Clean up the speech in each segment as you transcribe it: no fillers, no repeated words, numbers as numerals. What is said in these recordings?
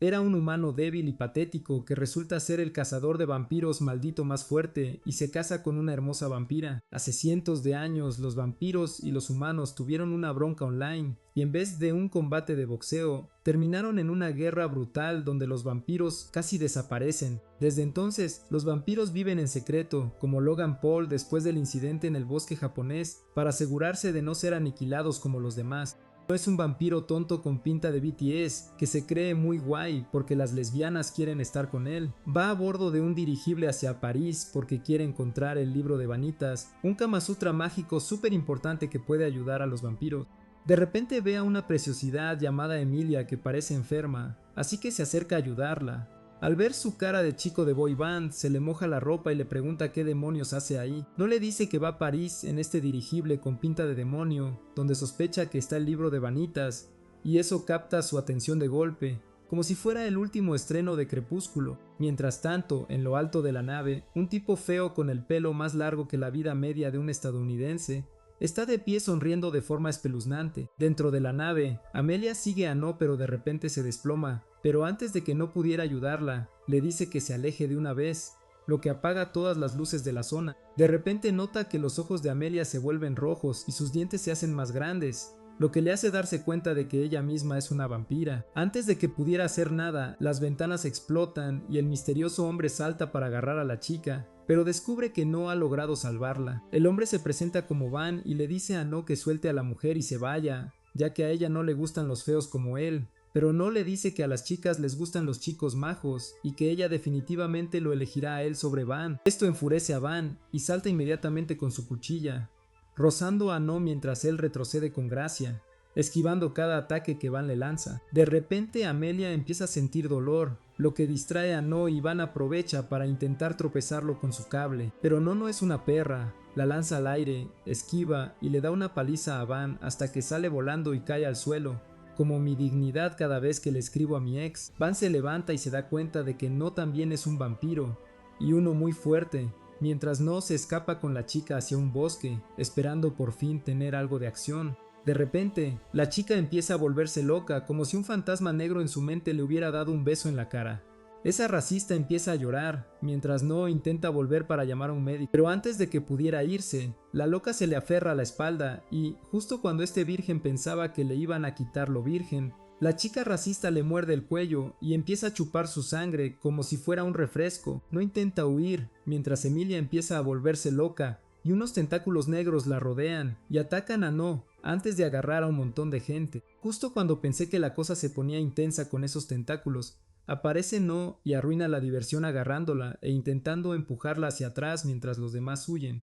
Era un humano débil y patético que resulta ser el cazador de vampiros maldito más fuerte y se casa con una hermosa vampira. Hace cientos de años los vampiros y los humanos tuvieron una bronca online y en vez de un combate de boxeo, terminaron en una guerra brutal donde los vampiros casi desaparecen. Desde entonces, los vampiros viven en secreto, como Logan Paul después del incidente en el bosque japonés, para asegurarse de no ser aniquilados como los demás. No es un vampiro tonto con pinta de BTS, que se cree muy guay porque las lesbianas quieren estar con él. Va a bordo de un dirigible hacia París porque quiere encontrar el libro de Vanitas, un Kama Sutra mágico súper importante que puede ayudar a los vampiros. De repente ve a una preciosidad llamada Emilia que parece enferma, así que se acerca a ayudarla. Al ver su cara de chico de boy band, se le moja la ropa y le pregunta qué demonios hace ahí. No le dice que va a París en este dirigible con pinta de demonio, donde sospecha que está el libro de Vanitas, y eso capta su atención de golpe, como si fuera el último estreno de Crepúsculo. Mientras tanto, en lo alto de la nave, un tipo feo con el pelo más largo que la vida media de un estadounidense, está de pie sonriendo de forma espeluznante. Dentro de la nave, Amelia sigue a No pero de repente se desploma, pero antes de que No pudiera ayudarla, le dice que se aleje de una vez, lo que apaga todas las luces de la zona. De repente nota que los ojos de Amelia se vuelven rojos y sus dientes se hacen más grandes, lo que le hace darse cuenta de que ella misma es una vampira. Antes de que pudiera hacer nada, las ventanas explotan y el misterioso hombre salta para agarrar a la chica, pero descubre que no ha logrado salvarla. El hombre se presenta como Van y le dice a No que suelte a la mujer y se vaya, ya que a ella no le gustan los feos como él. Pero No le dice que a las chicas les gustan los chicos majos y que ella definitivamente lo elegirá a él sobre Van. Esto enfurece a Van y salta inmediatamente con su cuchilla, rozando a No mientras él retrocede con gracia, esquivando cada ataque que Van le lanza. De repente Amelia empieza a sentir dolor, lo que distrae a No y Van aprovecha para intentar tropezarlo con su cable. Pero No es una perra, la lanza al aire, esquiva y le da una paliza a Van hasta que sale volando y cae al suelo. Como mi dignidad cada vez que le escribo a mi ex, Van se levanta y se da cuenta de que No también es un vampiro, y uno muy fuerte, mientras No se escapa con la chica hacia un bosque, esperando por fin tener algo de acción. De repente, la chica empieza a volverse loca, como si un fantasma negro en su mente le hubiera dado un beso en la cara. Esa racista empieza a llorar, mientras No intenta volver para llamar a un médico. Pero antes de que pudiera irse, la loca se le aferra a la espalda y, justo cuando este virgen pensaba que le iban a quitar lo virgen, la chica racista le muerde el cuello y empieza a chupar su sangre como si fuera un refresco. No intenta huir, mientras Emilia empieza a volverse loca y unos tentáculos negros la rodean y atacan a No antes de agarrar a un montón de gente. Justo cuando pensé que la cosa se ponía intensa con esos tentáculos, aparece No y arruina la diversión agarrándola e intentando empujarla hacia atrás mientras los demás huyen.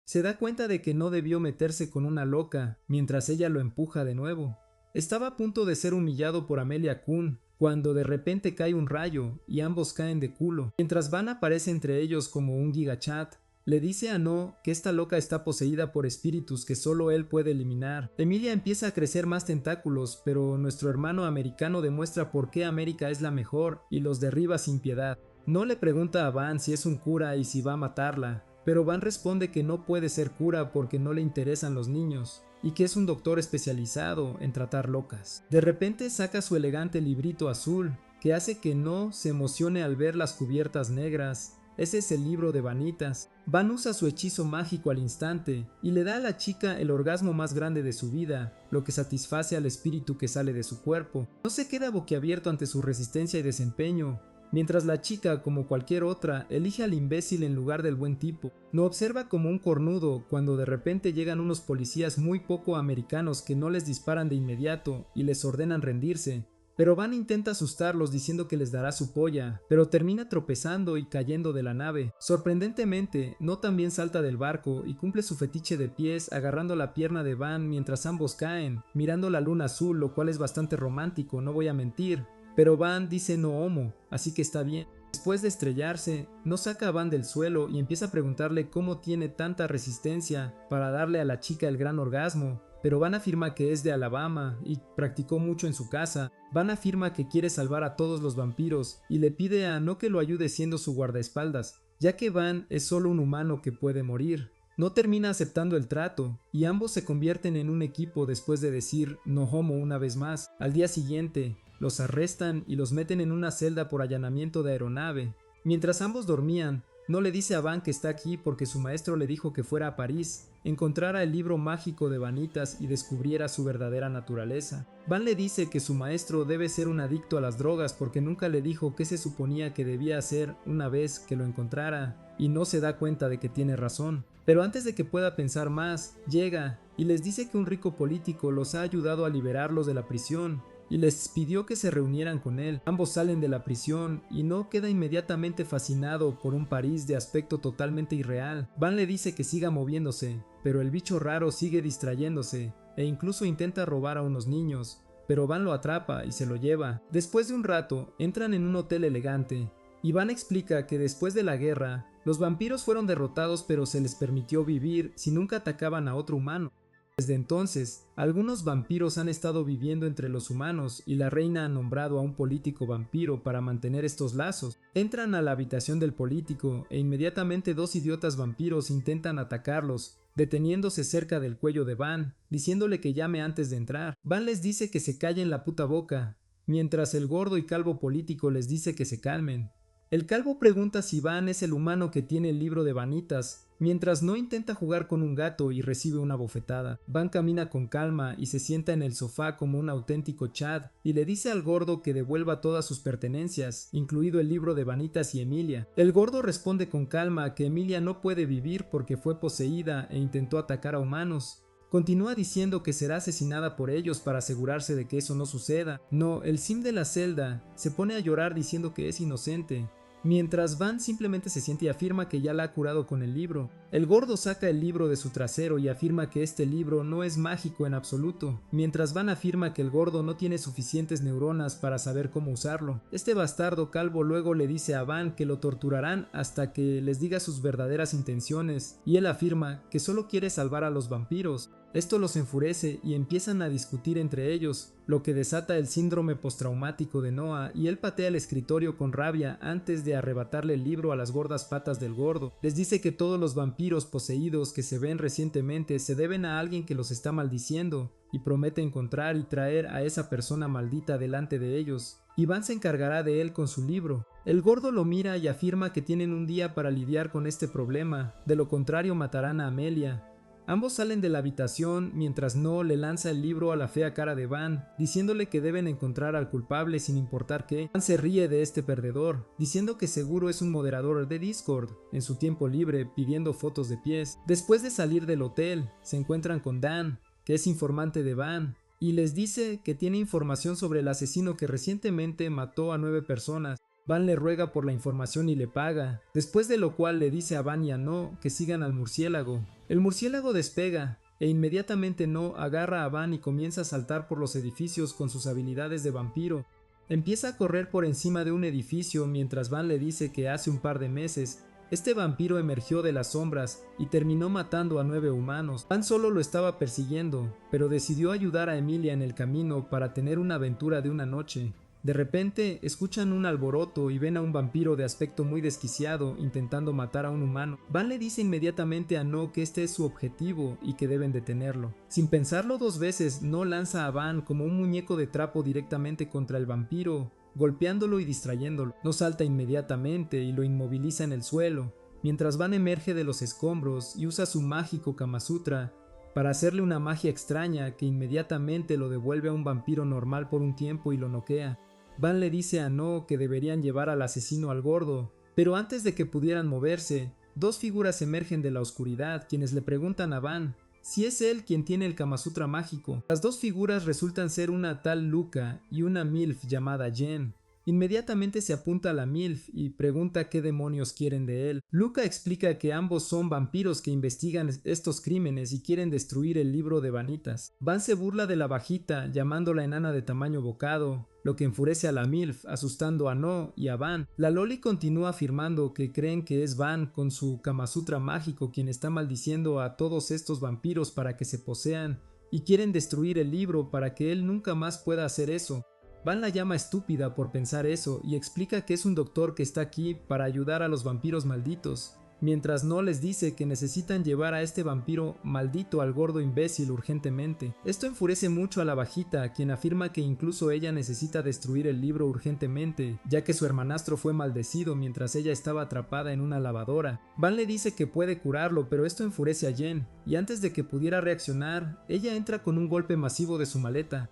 Se da cuenta de que no debió meterse con una loca mientras ella lo empuja de nuevo. Estaba a punto de ser humillado por Amelia Kun cuando de repente cae un rayo y ambos caen de culo. Mientras Van aparece entre ellos como un gigachat, le dice a No que esta loca está poseída por espíritus que solo él puede eliminar. Emilia empieza a crecer más tentáculos, pero nuestro hermano americano demuestra por qué América es la mejor y los derriba sin piedad. No le pregunta a Van si es un cura y si va a matarla, pero Van responde que no puede ser cura porque no le interesan los niños y que es un doctor especializado en tratar locas. De repente saca su elegante librito azul, que hace que No se emocione al ver las cubiertas negras. Ese es el libro de Vanitas. Van usa su hechizo mágico al instante y le da a la chica el orgasmo más grande de su vida, lo que satisface al espíritu que sale de su cuerpo. No se queda boquiabierto ante su resistencia y desempeño, mientras la chica, como cualquier otra, elige al imbécil en lugar del buen tipo. No observa como un cornudo cuando de repente llegan unos policías muy poco americanos que no les disparan de inmediato y les ordenan rendirse. Pero Van intenta asustarlos diciendo que les dará su polla, pero termina tropezando y cayendo de la nave. Sorprendentemente, No también salta del barco y cumple su fetiche de pies agarrando la pierna de Van mientras ambos caen, mirando la luna azul, lo cual es bastante romántico, no voy a mentir. Pero Van dice no homo, así que está bien. Después de estrellarse, No saca a Van del suelo y empieza a preguntarle cómo tiene tanta resistencia para darle a la chica el gran orgasmo. Pero Van afirma que es de Alabama y practicó mucho en su casa. Van afirma que quiere salvar a todos los vampiros y le pide a No que lo ayude siendo su guardaespaldas, ya que Van es solo un humano que puede morir. No termina aceptando el trato y ambos se convierten en un equipo después de decir no homo una vez más. Al día siguiente, los arrestan y los meten en una celda por allanamiento de aeronave. Mientras ambos dormían, No le dice a Van que está aquí porque su maestro le dijo que fuera a París, encontrara el libro mágico de Vanitas y descubriera su verdadera naturaleza. Van le dice que su maestro debe ser un adicto a las drogas porque nunca le dijo qué se suponía que debía hacer una vez que lo encontrara, y no se da cuenta de que tiene razón. Pero antes de que pueda pensar más, llega y les dice que un rico político los ha ayudado a liberarlos de la prisión y les pidió que se reunieran con él. Ambos salen de la prisión y No queda inmediatamente fascinado por un París de aspecto totalmente irreal. Van le dice que siga moviéndose, pero el bicho raro sigue distrayéndose e incluso intenta robar a unos niños, pero Van lo atrapa y se lo lleva. Después de un rato, entran en un hotel elegante y Van explica que después de la guerra, los vampiros fueron derrotados pero se les permitió vivir si nunca atacaban a otro humano. Desde entonces, algunos vampiros han estado viviendo entre los humanos y la reina ha nombrado a un político vampiro para mantener estos lazos. Entran a la habitación del político e inmediatamente dos idiotas vampiros intentan atacarlos, deteniéndose cerca del cuello de Van, diciéndole que llame antes de entrar. Van les dice que se callen la puta boca, mientras el gordo y calvo político les dice que se calmen. El calvo pregunta si Van es el humano que tiene el libro de Vanitas, mientras No intenta jugar con un gato y recibe una bofetada. Van camina con calma y se sienta en el sofá como un auténtico Chad y le dice al gordo que devuelva todas sus pertenencias, incluido el libro de Vanitas y Emilia. El gordo responde con calma que Emilia no puede vivir porque fue poseída e intentó atacar a humanos. Continúa diciendo que será asesinada por ellos para asegurarse de que eso no suceda. No, el sim de la celda se pone a llorar diciendo que es inocente, mientras Van simplemente se siente y afirma que ya la ha curado con el libro. El gordo saca el libro de su trasero y afirma que este libro no es mágico en absoluto, mientras Van afirma que el gordo no tiene suficientes neuronas para saber cómo usarlo. Este bastardo calvo luego le dice a Van que lo torturarán hasta que les diga sus verdaderas intenciones, y él afirma que solo quiere salvar a los vampiros. Esto los enfurece y empiezan a discutir entre ellos, lo que desata el síndrome postraumático de Noah, y él patea el escritorio con rabia antes de arrebatarle el libro a las gordas patas del gordo. Les dice que todos los vampiros poseídos que se ven recientemente se deben a alguien que los está maldiciendo, y promete encontrar y traer a esa persona maldita delante de ellos. Van se encargará de él con su libro. El gordo lo mira y afirma que tienen un día para lidiar con este problema, de lo contrario matarán a Amelia. Ambos salen de la habitación mientras No le lanza el libro a la fea cara de Van, diciéndole que deben encontrar al culpable sin importar qué. Van se ríe de este perdedor, diciendo que seguro es un moderador de Discord, en su tiempo libre pidiendo fotos de pies. Después de salir del hotel, se encuentran con Dan, que es informante de Van, y les dice que tiene información sobre el asesino que recientemente mató a 9 personas. Van le ruega por la información y le paga, después de lo cual le dice a Van y a No que sigan al murciélago. El murciélago despega e inmediatamente No agarra a Van y comienza a saltar por los edificios con sus habilidades de vampiro. Empieza a correr por encima de un edificio mientras Van le dice que hace un par de meses este vampiro emergió de las sombras y terminó matando a 9 humanos. Van solo lo estaba persiguiendo, pero decidió ayudar a Emilia en el camino para tener una aventura de una noche. De repente escuchan un alboroto y ven a un vampiro de aspecto muy desquiciado intentando matar a un humano. Van le dice inmediatamente a No que este es su objetivo y que deben detenerlo. Sin pensarlo dos veces, No lanza a Van como un muñeco de trapo directamente contra el vampiro, golpeándolo y distrayéndolo. No salta inmediatamente y lo inmoviliza en el suelo, mientras Van emerge de los escombros y usa su mágico Kama Sutra para hacerle una magia extraña que inmediatamente lo devuelve a un vampiro normal por un tiempo y lo noquea. Van le dice a No que deberían llevar al asesino al gordo, pero antes de que pudieran moverse, dos figuras emergen de la oscuridad quienes le preguntan a Van si es él quien tiene el Kama Sutra mágico. Las dos figuras resultan ser una tal Luca y una MILF llamada Jen. Inmediatamente se apunta a la MILF y pregunta qué demonios quieren de él. Luca explica que ambos son vampiros que investigan estos crímenes y quieren destruir el libro de Vanitas. Van se burla de la bajita llamándola enana de tamaño bocado, lo que enfurece a la MILF, asustando a No y a Van. La Loli continúa afirmando que creen que es Van con su Kama Sutra mágico quien está maldiciendo a todos estos vampiros para que se posean y quieren destruir el libro para que él nunca más pueda hacer eso. Van la llama estúpida por pensar eso y explica que es un doctor que está aquí para ayudar a los vampiros malditos. mientras No les dice que necesitan llevar a este vampiro maldito al gordo imbécil urgentemente. Esto enfurece mucho a la bajita, quien afirma que incluso ella necesita destruir el libro urgentemente, ya que su hermanastro fue maldecido mientras ella estaba atrapada en una lavadora. Van le dice que puede curarlo, pero esto enfurece a Jen, y antes de que pudiera reaccionar, ella entra con un golpe masivo de su maleta.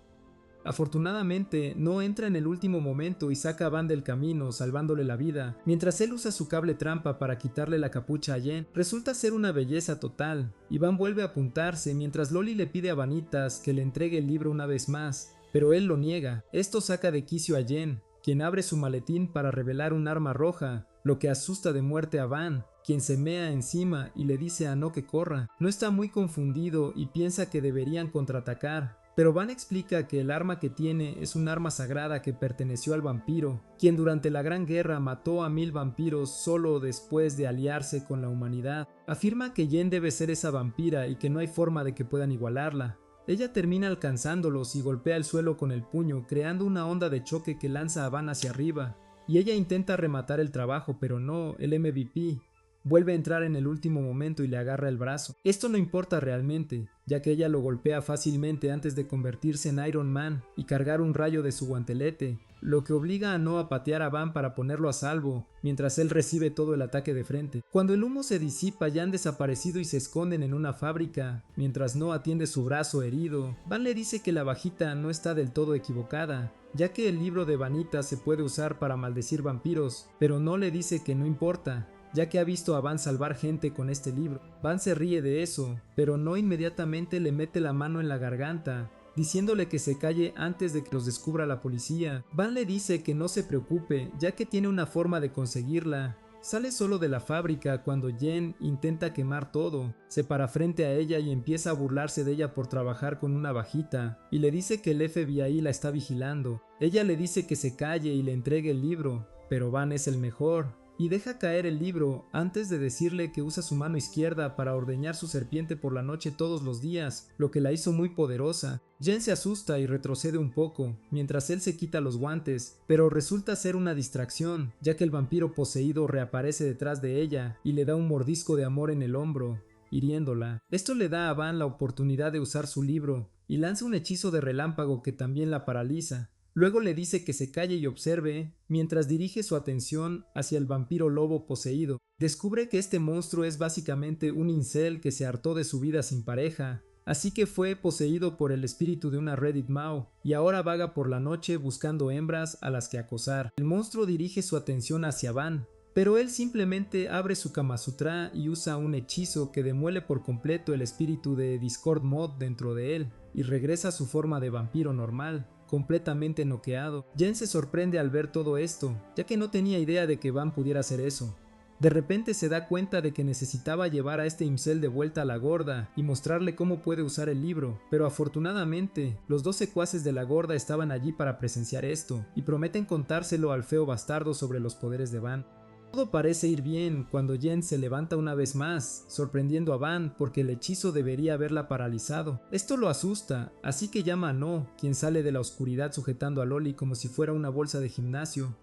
Afortunadamente, no entra en el último momento y saca a Van del camino, salvándole la vida, mientras él usa su cable trampa para quitarle la capucha a Jen. Resulta ser una belleza total, y Van vuelve a apuntarse mientras Loli le pide a Vanitas que le entregue el libro una vez más, pero él lo niega. Esto saca de quicio a Jen, quien abre su maletín para revelar un arma roja, lo que asusta de muerte a Van, quien se mea encima y le dice a No que corra. No está muy confundido y piensa que deberían contraatacar, pero Van explica que el arma que tiene es un arma sagrada que perteneció al vampiro, quien durante la Gran Guerra mató a 1000 vampiros solo después de aliarse con la humanidad. Afirma que Jen debe ser esa vampira y que no hay forma de que puedan igualarla. Ella termina alcanzándolos y golpea el suelo con el puño, creando una onda de choque que lanza a Van hacia arriba, y ella intenta rematar el trabajo, pero no, el MVP vuelve a entrar en el último momento y le agarra el brazo. Esto no importa realmente, ya que ella lo golpea fácilmente antes de convertirse en Iron Man y cargar un rayo de su guantelete, lo que obliga a No a patear a Van para ponerlo a salvo, mientras él recibe todo el ataque de frente. Cuando el humo se disipa, ya han desaparecido y se esconden en una fábrica, mientras No atiende su brazo herido. Van le dice que la bajita no está del todo equivocada, ya que el libro de Vanitas se puede usar para maldecir vampiros, pero No le dice que no importa, ya que ha visto a Van salvar gente con este libro. Van se ríe de eso, pero No inmediatamente le mete la mano en la garganta, diciéndole que se calle antes de que los descubra la policía. Van le dice que no se preocupe, ya que tiene una forma de conseguirla. Sale solo de la fábrica cuando Jen intenta quemar todo. Se para frente a ella y empieza a burlarse de ella por trabajar con una bajita, y le dice que el FBI la está vigilando. Ella le dice que se calle y le entregue el libro, pero Van es el mejor y deja caer el libro antes de decirle que usa su mano izquierda para ordeñar su serpiente por la noche todos los días, lo que la hizo muy poderosa. Jen se asusta y retrocede un poco, mientras él se quita los guantes, pero resulta ser una distracción, ya que el vampiro poseído reaparece detrás de ella y le da un mordisco de amor en el hombro, hiriéndola. Esto le da a Van la oportunidad de usar su libro, y lanza un hechizo de relámpago que también la paraliza. Luego le dice que se calle y observe, mientras dirige su atención hacia el vampiro lobo poseído. Descubre que este monstruo es básicamente un incel que se hartó de su vida sin pareja, así que fue poseído por el espíritu de una Reddit Mao, y ahora vaga por la noche buscando hembras a las que acosar. El monstruo dirige su atención hacia Van, pero él simplemente abre su Kama Sutra y usa un hechizo que demuele por completo el espíritu de Discord Mod dentro de él, y regresa a su forma de vampiro normal, completamente noqueado. Jen se sorprende al ver todo esto, ya que no tenía idea de que Van pudiera hacer eso. De repente se da cuenta de que necesitaba llevar a este incel de vuelta a la gorda y mostrarle cómo puede usar el libro, pero afortunadamente los dos secuaces de la gorda estaban allí para presenciar esto y prometen contárselo al feo bastardo sobre los poderes de Van. Todo parece ir bien cuando Jen se levanta una vez más, sorprendiendo a Van porque el hechizo debería haberla paralizado. Esto lo asusta, así que llama a No, quien sale de la oscuridad sujetando a Loli como si fuera una bolsa de gimnasio.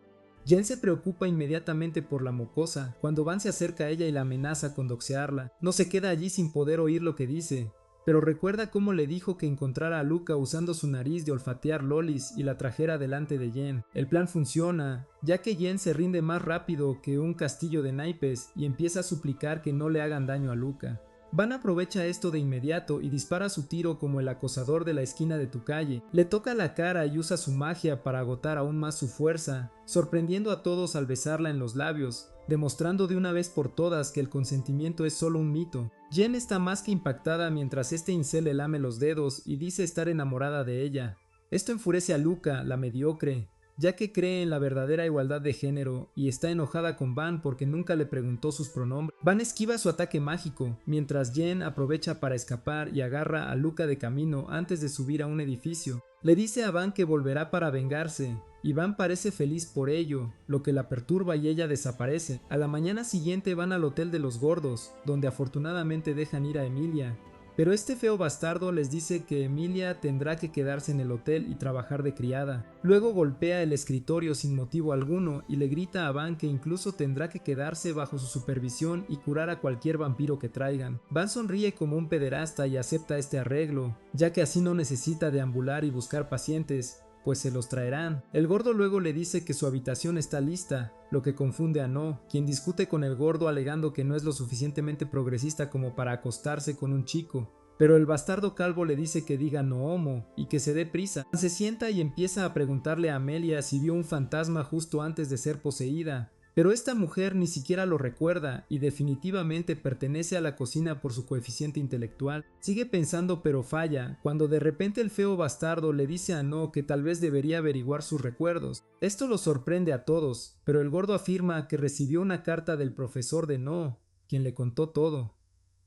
Jen se preocupa inmediatamente por la mocosa, cuando Van se acerca a ella y la amenaza con doxearla. No se queda allí sin poder oír lo que dice, pero recuerda cómo le dijo que encontrara a Luca usando su nariz de olfatear lolis y la trajera delante de Jen. El plan funciona, ya que Jen se rinde más rápido que un castillo de naipes y empieza a suplicar que no le hagan daño a Luca. Van aprovecha esto de inmediato y dispara su tiro como el acosador de la esquina de tu calle. Le toca la cara y usa su magia para agotar aún más su fuerza, sorprendiendo a todos al besarla en los labios, demostrando de una vez por todas que el consentimiento es solo un mito. Jen está más que impactada mientras este incel le lame los dedos y dice estar enamorada de ella. Esto enfurece a Luca, la mediocre, ya que cree en la verdadera igualdad de género y está enojada con Van porque nunca le preguntó sus pronombres. Van esquiva su ataque mágico, mientras Jen aprovecha para escapar y agarra a Luca de camino antes de subir a un edificio. Le dice a Van que volverá para vengarse, y Van parece feliz por ello, lo que la perturba y ella desaparece. A la mañana siguiente van al hotel de los gordos, donde afortunadamente dejan ir a Emilia. Pero este feo bastardo les dice que Emilia tendrá que quedarse en el hotel y trabajar de criada. Luego golpea el escritorio sin motivo alguno y le grita a Van que incluso tendrá que quedarse bajo su supervisión y curar a cualquier vampiro que traigan. Van sonríe como un pederasta y acepta este arreglo, ya que así no necesita deambular y buscar pacientes, pues se los traerán. El gordo luego le dice que su habitación está lista, lo que confunde a No, quien discute con el gordo alegando que no es lo suficientemente progresista como para acostarse con un chico. Pero el bastardo calvo le dice que diga no homo y que se dé prisa. Se sienta y empieza a preguntarle a Amelia si vio un fantasma justo antes de ser poseída. Pero esta mujer ni siquiera lo recuerda y definitivamente pertenece a la cocina por su coeficiente intelectual. Sigue pensando pero falla, cuando de repente el feo bastardo le dice a No que tal vez debería averiguar sus recuerdos. Esto los sorprende a todos, pero el gordo afirma que recibió una carta del profesor de No, quien le contó todo.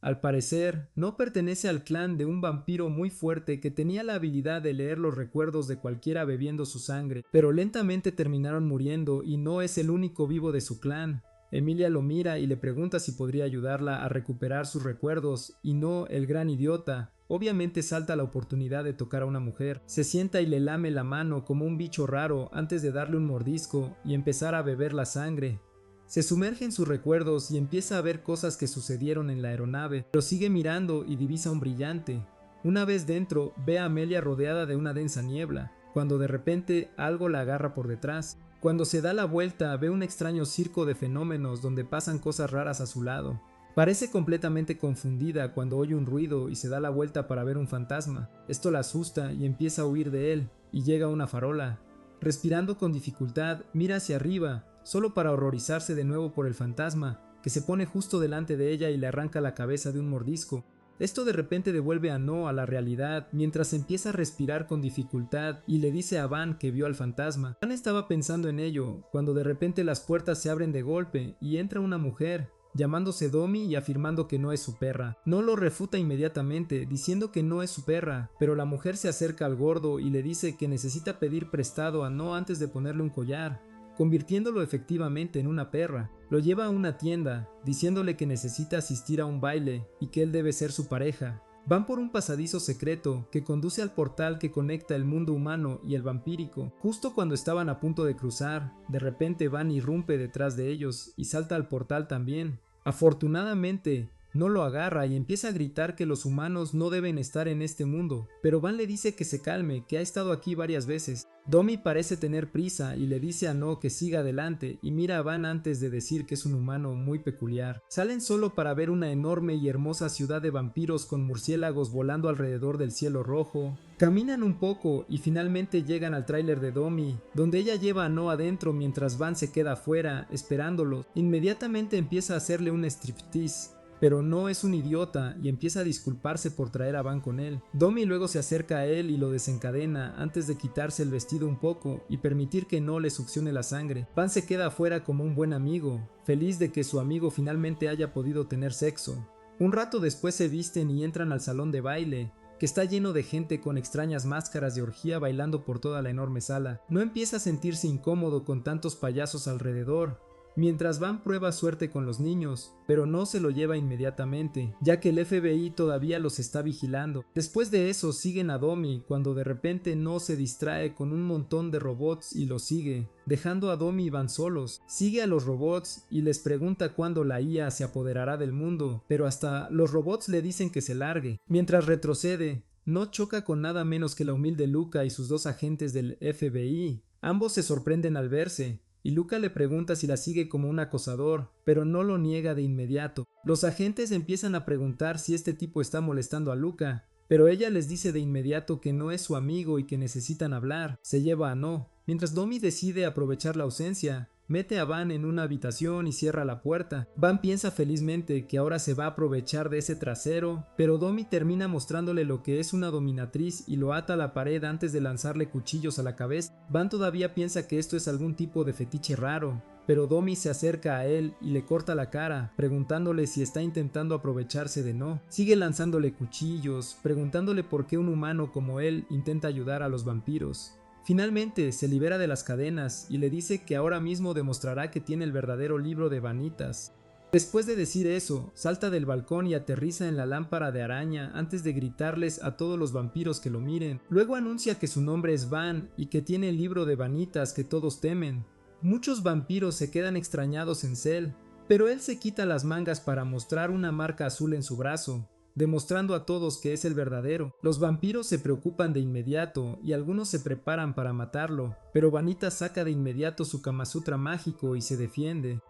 Al parecer, No pertenece al clan de un vampiro muy fuerte que tenía la habilidad de leer los recuerdos de cualquiera bebiendo su sangre, pero lentamente terminaron muriendo y No es el único vivo de su clan. Emilia lo mira y le pregunta si podría ayudarla a recuperar sus recuerdos, y No, el gran idiota, obviamente salta la oportunidad de tocar a una mujer. Se sienta y le lame la mano como un bicho raro antes de darle un mordisco y empezar a beber la sangre. Se sumerge en sus recuerdos y empieza a ver cosas que sucedieron en la aeronave, pero sigue mirando y divisa un brillante. Una vez dentro, ve a Amelia rodeada de una densa niebla, cuando de repente algo la agarra por detrás. Cuando se da la vuelta, ve un extraño circo de fenómenos donde pasan cosas raras a su lado. Parece completamente confundida cuando oye un ruido y se da la vuelta para ver un fantasma. Esto la asusta y empieza a huir de él, y llega a una farola. Respirando con dificultad, mira hacia arriba, solo para horrorizarse de nuevo por el fantasma, que se pone justo delante de ella y le arranca la cabeza de un mordisco. Esto de repente devuelve a No a la realidad, mientras empieza a respirar con dificultad y le dice a Van que vio al fantasma. Van estaba pensando en ello, cuando de repente las puertas se abren de golpe y entra una mujer, llamándose Domi y afirmando que no es su perra. No lo refuta inmediatamente, diciendo que no es su perra, pero la mujer se acerca al gordo y le dice que necesita pedir prestado a No antes de ponerle un collar, convirtiéndolo efectivamente en una perra. Lo lleva a una tienda, diciéndole que necesita asistir a un baile y que él debe ser su pareja. Van por un pasadizo secreto que conduce al portal que conecta el mundo humano y el vampírico. Justo cuando estaban a punto de cruzar, de repente Van irrumpe detrás de ellos y salta al portal también. Afortunadamente, No lo agarra y empieza a gritar que los humanos no deben estar en este mundo, pero Van le dice que se calme, que ha estado aquí varias veces. Domi parece tener prisa y le dice a No que siga adelante y mira a Van antes de decir que es un humano muy peculiar. Salen solo para ver una enorme y hermosa ciudad de vampiros con murciélagos volando alrededor del cielo rojo. Caminan un poco y finalmente llegan al tráiler de Domi, donde ella lleva a No adentro mientras Van se queda afuera, esperándolos. Inmediatamente empieza a hacerle un striptease, pero No es un idiota y empieza a disculparse por traer a Van con él. Domi luego se acerca a él y lo desencadena antes de quitarse el vestido un poco y permitir que No le succione la sangre. Van se queda afuera como un buen amigo, feliz de que su amigo finalmente haya podido tener sexo. Un rato después se visten y entran al salón de baile, que está lleno de gente con extrañas máscaras de orgía bailando por toda la enorme sala. No empieza a sentirse incómodo con tantos payasos alrededor, mientras Van prueba suerte con los niños, pero no se lo lleva inmediatamente, ya que el FBI todavía los está vigilando. Después de eso siguen a Domi, cuando de repente No se distrae con un montón de robots y los sigue, dejando a Domi y Van solos. Sigue a los robots y les pregunta cuándo la IA se apoderará del mundo, pero hasta los robots le dicen que se largue. Mientras retrocede, No choca con nada menos que la humilde Luca y sus dos agentes del FBI. Ambos se sorprenden al verse, y Luca le pregunta si la sigue como un acosador, pero No lo niega de inmediato. Los agentes empiezan a preguntar si este tipo está molestando a Luca, pero ella les dice de inmediato que no es su amigo y que necesitan hablar. Se lleva a No. Mientras Domi decide aprovechar la ausencia, mete a Van en una habitación y cierra la puerta. Van piensa felizmente que ahora se va a aprovechar de ese trasero, pero Domi termina mostrándole lo que es una dominatriz y lo ata a la pared antes de lanzarle cuchillos a la cabeza. Van todavía piensa que esto es algún tipo de fetiche raro, pero Domi se acerca a él y le corta la cara, preguntándole si está intentando aprovecharse de No. Sigue lanzándole cuchillos, preguntándole por qué un humano como él intenta ayudar a los vampiros. Finalmente se libera de las cadenas y le dice que ahora mismo demostrará que tiene el verdadero libro de vanitas. Después de decir eso, salta del balcón y aterriza en la lámpara de araña antes de gritarles a todos los vampiros que lo miren. Luego anuncia que su nombre es Van y que tiene el libro de vanitas que todos temen. Muchos vampiros se quedan extrañados en Cell, pero él se quita las mangas para mostrar una marca azul en su brazo, demostrando a todos que es el verdadero. Los vampiros se preocupan de inmediato y algunos se preparan para matarlo, pero Vanitas saca de inmediato su Kamasutra mágico y se defiende.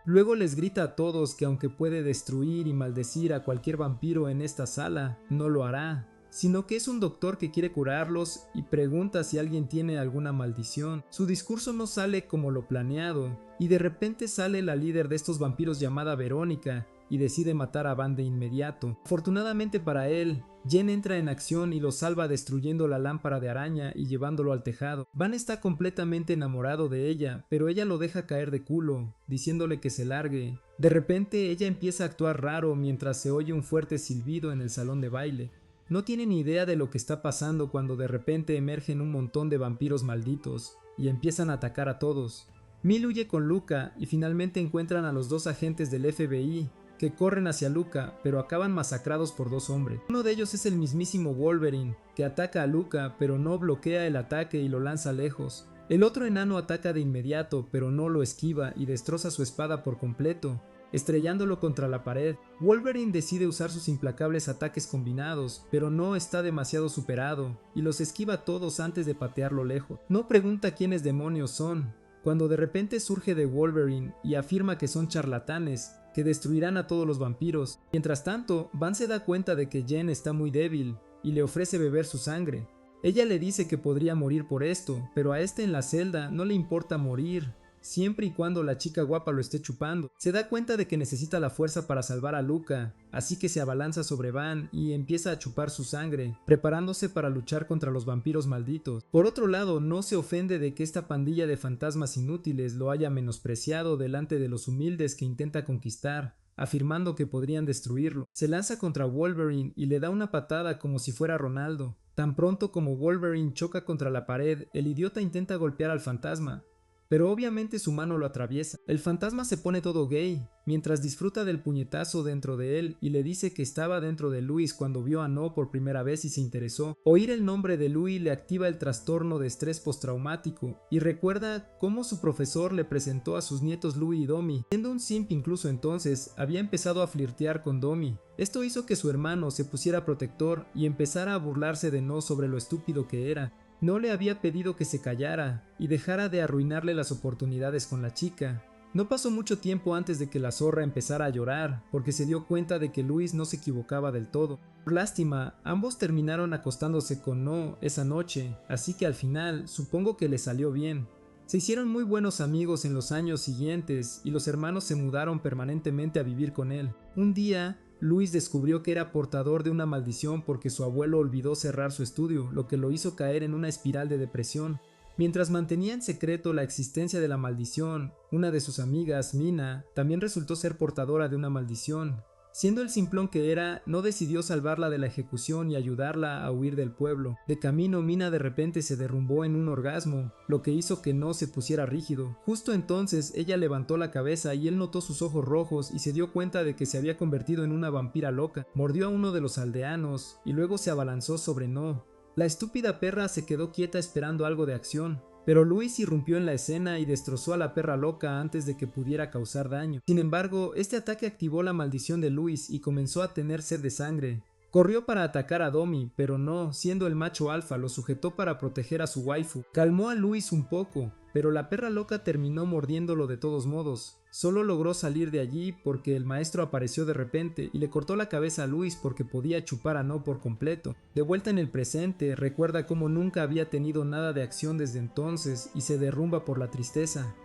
Luego les grita a todos que aunque puede destruir y maldecir a cualquier vampiro en esta sala, no lo hará, sino que es un doctor que quiere curarlos y pregunta si alguien tiene alguna maldición. Su discurso no sale como lo planeado, y de repente sale la líder de estos vampiros llamada Verónica, y decide matar a Van de inmediato. Afortunadamente para él, Jen entra en acción y lo salva destruyendo la lámpara de araña y llevándolo al tejado. Van está completamente enamorado de ella, pero ella lo deja caer de culo, diciéndole que se largue. De repente ella empieza a actuar raro mientras se oye un fuerte silbido en el salón de baile. No tiene ni idea de lo que está pasando cuando de repente emergen un montón de vampiros malditos y empiezan a atacar a todos. Mil huye con Luca y finalmente encuentran a los dos agentes del FBI, que corren hacia Luca, pero acaban masacrados por dos hombres. Uno de ellos es el mismísimo Wolverine, que ataca a Luca, pero no bloquea el ataque y lo lanza lejos. El otro enano ataca de inmediato, pero no lo esquiva y destroza su espada por completo, estrellándolo contra la pared. Wolverine decide usar sus implacables ataques combinados, pero no está demasiado superado, y los esquiva todos antes de patearlo lejos. No pregunta quiénes demonios son, cuando de repente surge de Wolverine y afirma que son charlatanes, que destruirán a todos los vampiros. Mientras tanto, Van se da cuenta de que Jen está muy débil y le ofrece beber su sangre. Ella le dice que podría morir por esto, pero a este en la celda no le importa morir, siempre y cuando la chica guapa lo esté chupando. Se da cuenta de que necesita la fuerza para salvar a Luca, así que se abalanza sobre Van y empieza a chupar su sangre, preparándose para luchar contra los vampiros malditos. Por otro lado, no se ofende de que esta pandilla de fantasmas inútiles lo haya menospreciado delante de los humildes que intenta conquistar, afirmando que podrían destruirlo. Se lanza contra Wolverine y le da una patada como si fuera Ronaldo. Tan pronto como Wolverine choca contra la pared, el idiota intenta golpear al fantasma, pero obviamente su mano lo atraviesa. El fantasma se pone todo gay, mientras disfruta del puñetazo dentro de él y le dice que estaba dentro de Louis cuando vio a No por primera vez y se interesó. Oír el nombre de Louis le activa el trastorno de estrés postraumático y recuerda cómo su profesor le presentó a sus nietos Louis y Domi. Siendo un simp incluso entonces, había empezado a flirtear con Domi. Esto hizo que su hermano se pusiera protector y empezara a burlarse de No sobre lo estúpido que era. No le había pedido que se callara y dejara de arruinarle las oportunidades con la chica. No pasó mucho tiempo antes de que la zorra empezara a llorar, porque se dio cuenta de que Luis no se equivocaba del todo. Por lástima, ambos terminaron acostándose con No esa noche, así que al final supongo que le salió bien. Se hicieron muy buenos amigos en los años siguientes y los hermanos se mudaron permanentemente a vivir con él. Un día, Luis descubrió que era portador de una maldición porque su abuelo olvidó cerrar su estudio, lo que lo hizo caer en una espiral de depresión. Mientras mantenía en secreto la existencia de la maldición, una de sus amigas, Mina, también resultó ser portadora de una maldición. Siendo el simplón que era, no decidió salvarla de la ejecución y ayudarla a huir del pueblo. De camino, Mina de repente se derrumbó en un orgasmo, lo que hizo que No se pusiera rígido. Justo entonces, ella levantó la cabeza y él notó sus ojos rojos y se dio cuenta de que se había convertido en una vampira loca. Mordió a uno de los aldeanos y luego se abalanzó sobre No. La estúpida perra se quedó quieta esperando algo de acción. Pero Luis irrumpió en la escena y destrozó a la perra loca antes de que pudiera causar daño. Sin embargo, este ataque activó la maldición de Luis y comenzó a tener sed de sangre. Corrió para atacar a Domi, pero No, siendo el macho alfa, lo sujetó para proteger a su waifu. Calmó a Luis un poco, pero la perra loca terminó mordiéndolo de todos modos. Solo logró salir de allí porque el maestro apareció de repente y le cortó la cabeza a Luis porque podía chupar a No por completo. De vuelta en el presente, recuerda cómo nunca había tenido nada de acción desde entonces y se derrumba por la tristeza.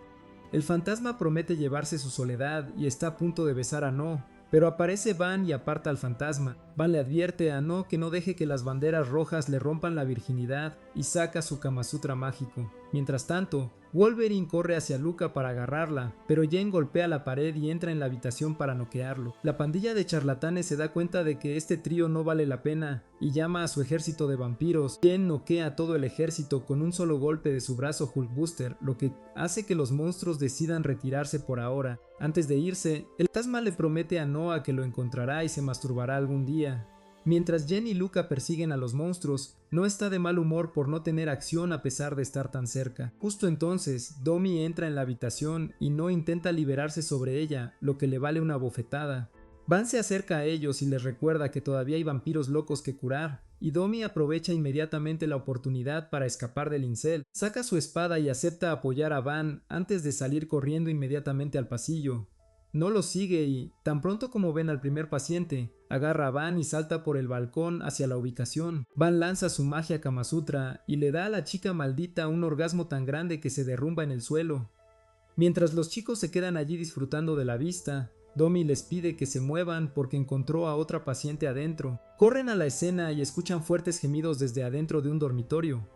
El fantasma promete llevarse su soledad y está a punto de besar a No, pero aparece Van y aparta al fantasma. Van le advierte a No que no deje que las banderas rojas le rompan la virginidad y saca su Kamasutra mágico. Mientras tanto, Wolverine corre hacia Luca para agarrarla, pero Jen golpea la pared y entra en la habitación para noquearlo. La pandilla de charlatanes se da cuenta de que este trío no vale la pena y llama a su ejército de vampiros. Jen noquea a todo el ejército con un solo golpe de su brazo Hulkbuster, lo que hace que los monstruos decidan retirarse por ahora. Antes de irse, el fantasma le promete a Noah que lo encontrará y se masturbará algún día. Mientras Jen y Luca persiguen a los monstruos, no está de mal humor por no tener acción a pesar de estar tan cerca. Justo entonces, Domi entra en la habitación y No intenta liberarse sobre ella, lo que le vale una bofetada. Van se acerca a ellos y les recuerda que todavía hay vampiros locos que curar, y Domi aprovecha inmediatamente la oportunidad para escapar del incel. Saca su espada y acepta apoyar a Van antes de salir corriendo inmediatamente al pasillo. No lo sigue y, tan pronto como ven al primer paciente, agarra a Van y salta por el balcón hacia la ubicación. Van lanza su magia Kamasutra y le da a la chica maldita un orgasmo tan grande que se derrumba en el suelo. Mientras los chicos se quedan allí disfrutando de la vista, Domi les pide que se muevan porque encontró a otra paciente adentro. Corren a la escena y escuchan fuertes gemidos desde adentro de un dormitorio.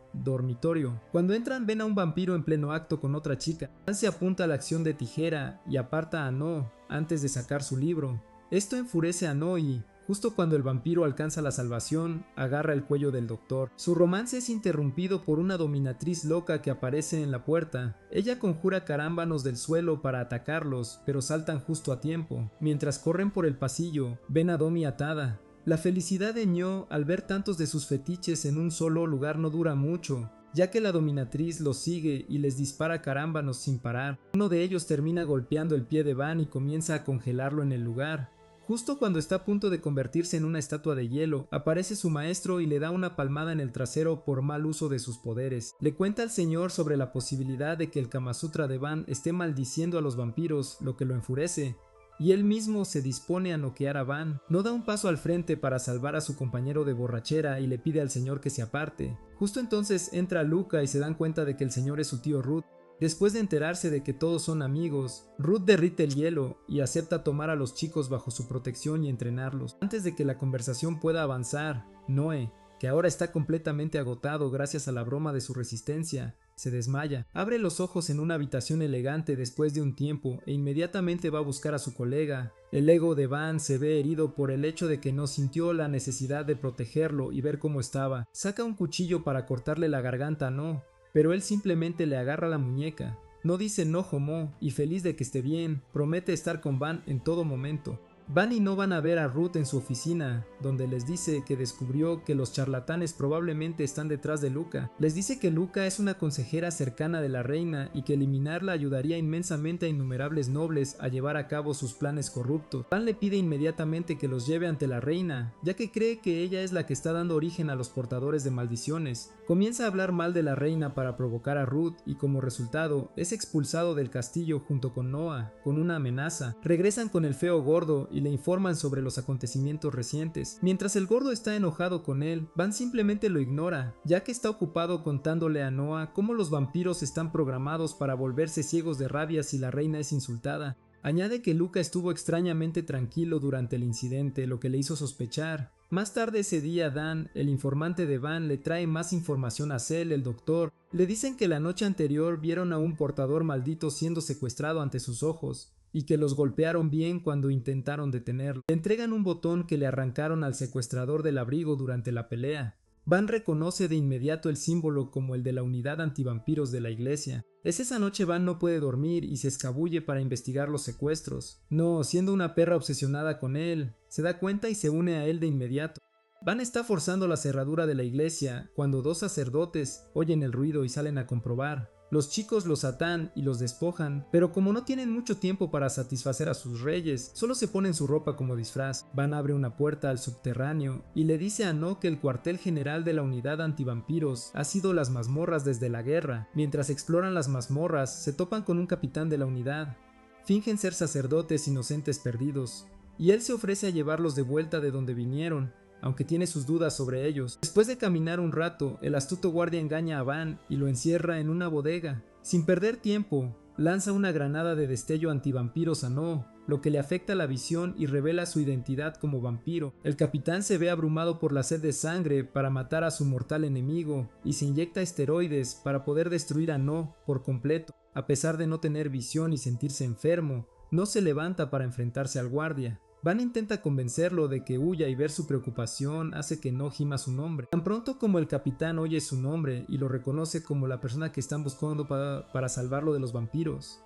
Cuando entran ven a un vampiro en pleno acto con otra chica. Van se apunta a la acción de tijera y aparta a No antes de sacar su libro. Esto enfurece a No y, justo cuando el vampiro alcanza la salvación, agarra el cuello del doctor. Su romance es interrumpido por una dominatriz loca que aparece en la puerta. Ella conjura carámbanos del suelo para atacarlos, pero saltan justo a tiempo. Mientras corren por el pasillo, ven a Domi atada. La felicidad de Ño al ver tantos de sus fetiches en un solo lugar no dura mucho, ya que la dominatriz los sigue y les dispara carámbanos sin parar. Uno de ellos termina golpeando el pie de Van y comienza a congelarlo en el lugar. Justo cuando está a punto de convertirse en una estatua de hielo, aparece su maestro y le da una palmada en el trasero por mal uso de sus poderes. Le cuenta al señor sobre la posibilidad de que el Kamasutra de Van esté maldiciendo a los vampiros, lo que lo enfurece, y él mismo se dispone a noquear a Van. No da un paso al frente para salvar a su compañero de borrachera y le pide al señor que se aparte. Justo entonces entra Luca y se dan cuenta de que el señor es su tío Ruth. Después de enterarse de que todos son amigos, Ruth derrite el hielo y acepta tomar a los chicos bajo su protección y entrenarlos. Antes de que la conversación pueda avanzar, Noé, que ahora está completamente agotado gracias a la broma de su resistencia, se desmaya. Abre los ojos en una habitación elegante después de un tiempo e inmediatamente va a buscar a su colega. El ego de Van se ve herido por el hecho de que no sintió la necesidad de protegerlo y ver cómo estaba. Saca un cuchillo para cortarle la garganta a No, pero él simplemente le agarra la muñeca. No dice no homo y feliz de que esté bien, promete estar con Van en todo momento. Van y No van a ver a Ruth en su oficina, donde les dice que descubrió que los charlatanes probablemente están detrás de Luca. Les dice que Luca es una consejera cercana de la reina y que eliminarla ayudaría inmensamente a innumerables nobles a llevar a cabo sus planes corruptos. Van le pide inmediatamente que los lleve ante la reina, ya que cree que ella es la que está dando origen a los portadores de maldiciones. Comienza a hablar mal de la reina para provocar a Ruth y como resultado es expulsado del castillo junto con Noah, con una amenaza. Regresan con el feo gordo y le informan sobre los acontecimientos recientes. Mientras el gordo está enojado con él, Van simplemente lo ignora, ya que está ocupado contándole a Noah cómo los vampiros están programados para volverse ciegos de rabia si la reina es insultada. Añade que Luca estuvo extrañamente tranquilo durante el incidente, lo que le hizo sospechar. Más tarde ese día Dan, el informante de Van, le trae más información a Cell, el doctor. Le dicen que la noche anterior vieron a un portador maldito siendo secuestrado ante sus ojos, y que los golpearon bien cuando intentaron detenerlo. Le entregan un botón que le arrancaron al secuestrador del abrigo durante la pelea. Van reconoce de inmediato el símbolo como el de la unidad antivampiros de la iglesia. Esa noche Van no puede dormir y se escabulle para investigar los secuestros. No, siendo una perra obsesionada con él, se da cuenta y se une a él de inmediato. Van está forzando la cerradura de la iglesia cuando dos sacerdotes oyen el ruido y salen a comprobar. Los chicos los atan y los despojan, pero como no tienen mucho tiempo para satisfacer a sus reyes, solo se ponen su ropa como disfraz. Van abre una puerta al subterráneo y le dice a No que el cuartel general de la unidad antivampiros ha sido las mazmorras desde la guerra. Mientras exploran las mazmorras, se topan con un capitán de la unidad. Fingen ser sacerdotes inocentes perdidos, y él se ofrece a llevarlos de vuelta de donde vinieron, aunque tiene sus dudas sobre ellos. Después de caminar un rato, el astuto guardia engaña a Van y lo encierra en una bodega. Sin perder tiempo, lanza una granada de destello antivampiros a No, lo que le afecta la visión y revela su identidad como vampiro. El capitán se ve abrumado por la sed de sangre para matar a su mortal enemigo y se inyecta esteroides para poder destruir a No por completo. A pesar de no tener visión y sentirse enfermo, No se levanta para enfrentarse al guardia. Van intenta convencerlo de que huya y ver su preocupación hace que No gima su nombre. Tan pronto como el capitán oye su nombre y lo reconoce como la persona que están buscando para salvarlo de los vampiros,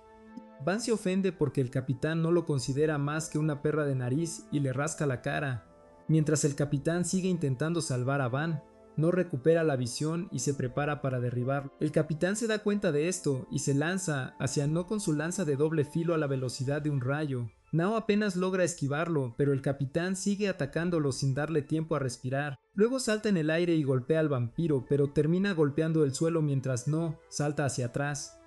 Van se ofende porque el capitán no lo considera más que una perra de nariz y le rasca la cara. Mientras el capitán sigue intentando salvar a Van, No recupera la visión y se prepara para derribarlo. El capitán se da cuenta de esto y se lanza hacia No con su lanza de doble filo a la velocidad de un rayo. Nao apenas logra esquivarlo, pero el capitán sigue atacándolo sin darle tiempo a respirar. Luego salta en el aire y golpea al vampiro, pero termina golpeando el suelo mientras No salta hacia atrás.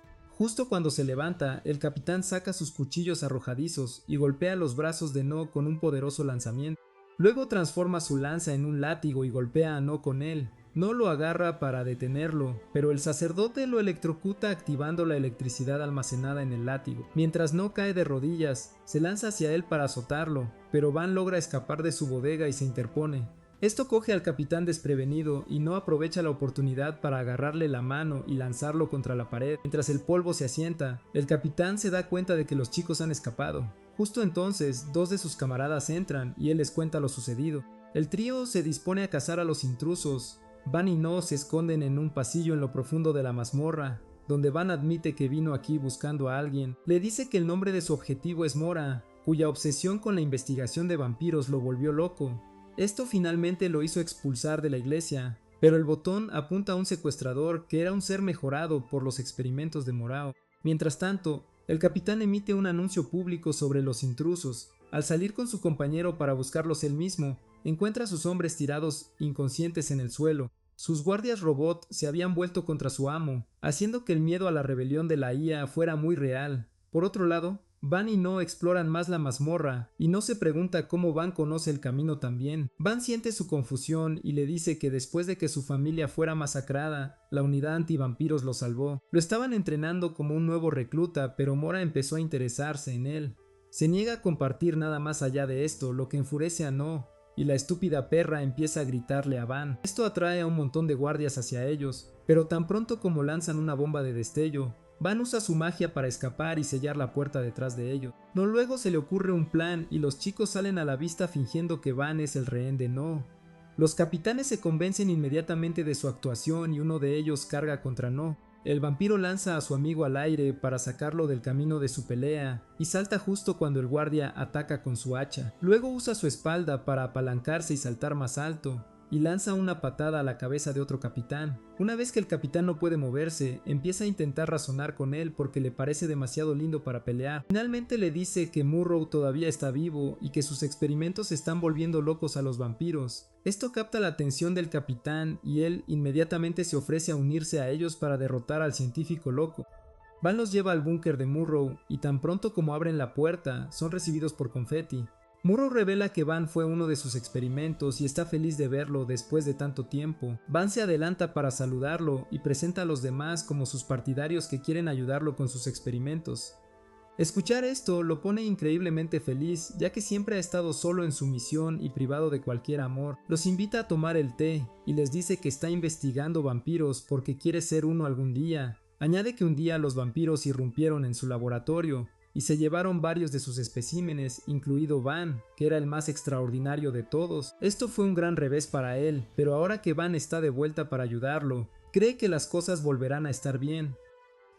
Justo cuando se levanta, el capitán saca sus cuchillos arrojadizos y golpea los brazos de No con un poderoso lanzamiento. Luego transforma su lanza en un látigo y golpea a No con él. No lo agarra para detenerlo, pero el sacerdote lo electrocuta activando la electricidad almacenada en el látigo. Mientras No cae de rodillas, se lanza hacia él para azotarlo, pero Van logra escapar de su bodega y se interpone. Esto coge al capitán desprevenido y No aprovecha la oportunidad para agarrarle la mano y lanzarlo contra la pared. Mientras el polvo se asienta, el capitán se da cuenta de que los chicos han escapado. Justo entonces, dos de sus camaradas entran y él les cuenta lo sucedido. El trío se dispone a cazar a los intrusos. Van y No se esconden en un pasillo en lo profundo de la mazmorra, donde Van admite que vino aquí buscando a alguien. Le dice que el nombre de su objetivo es Mora, cuya obsesión con la investigación de vampiros lo volvió loco. Esto finalmente lo hizo expulsar de la iglesia, pero el botón apunta a un secuestrador que era un ser mejorado por los experimentos de Morao. Mientras tanto, el capitán emite un anuncio público sobre los intrusos. Al salir con su compañero para buscarlos él mismo, encuentra a sus hombres tirados inconscientes en el suelo. Sus guardias robot se habían vuelto contra su amo, haciendo que el miedo a la rebelión de la IA fuera muy real. Por otro lado, Van y No exploran más la mazmorra, y No se pregunta cómo Van conoce el camino también. Van siente su confusión y le dice que después de que su familia fuera masacrada, la unidad antivampiros lo salvó. Lo estaban entrenando como un nuevo recluta, pero Mora empezó a interesarse en él. Se niega a compartir nada más allá de esto, lo que enfurece a No, y la estúpida perra empieza a gritarle a Van. Esto atrae a un montón de guardias hacia ellos, pero tan pronto como lanzan una bomba de destello, Van usa su magia para escapar y sellar la puerta detrás de ellos. No luego se le ocurre un plan y los chicos salen a la vista fingiendo que Van es el rehén de No. Los capitanes se convencen inmediatamente de su actuación y uno de ellos carga contra No. El vampiro lanza a su amigo al aire para sacarlo del camino de su pelea y salta justo cuando el guardia ataca con su hacha. Luego usa su espalda para apalancarse y saltar más alto, y lanza una patada a la cabeza de otro capitán. Una vez que el capitán no puede moverse, empieza a intentar razonar con él porque le parece demasiado lindo para pelear. Finalmente le dice que Murrow todavía está vivo y que sus experimentos están volviendo locos a los vampiros. Esto capta la atención del capitán y él inmediatamente se ofrece a unirse a ellos para derrotar al científico loco. Van los lleva al búnker de Murrow y tan pronto como abren la puerta, son recibidos por confeti. Murrow revela que Van fue uno de sus experimentos y está feliz de verlo después de tanto tiempo. Van se adelanta para saludarlo y presenta a los demás como sus partidarios que quieren ayudarlo con sus experimentos. Escuchar esto lo pone increíblemente feliz, ya que siempre ha estado solo en su misión y privado de cualquier amor. Los invita a tomar el té y les dice que está investigando vampiros porque quiere ser uno algún día. Añade que un día los vampiros irrumpieron en su laboratorio y se llevaron varios de sus especímenes, incluido Van, que era el más extraordinario de todos. Esto fue un gran revés para él, pero ahora que Van está de vuelta para ayudarlo, cree que las cosas volverán a estar bien.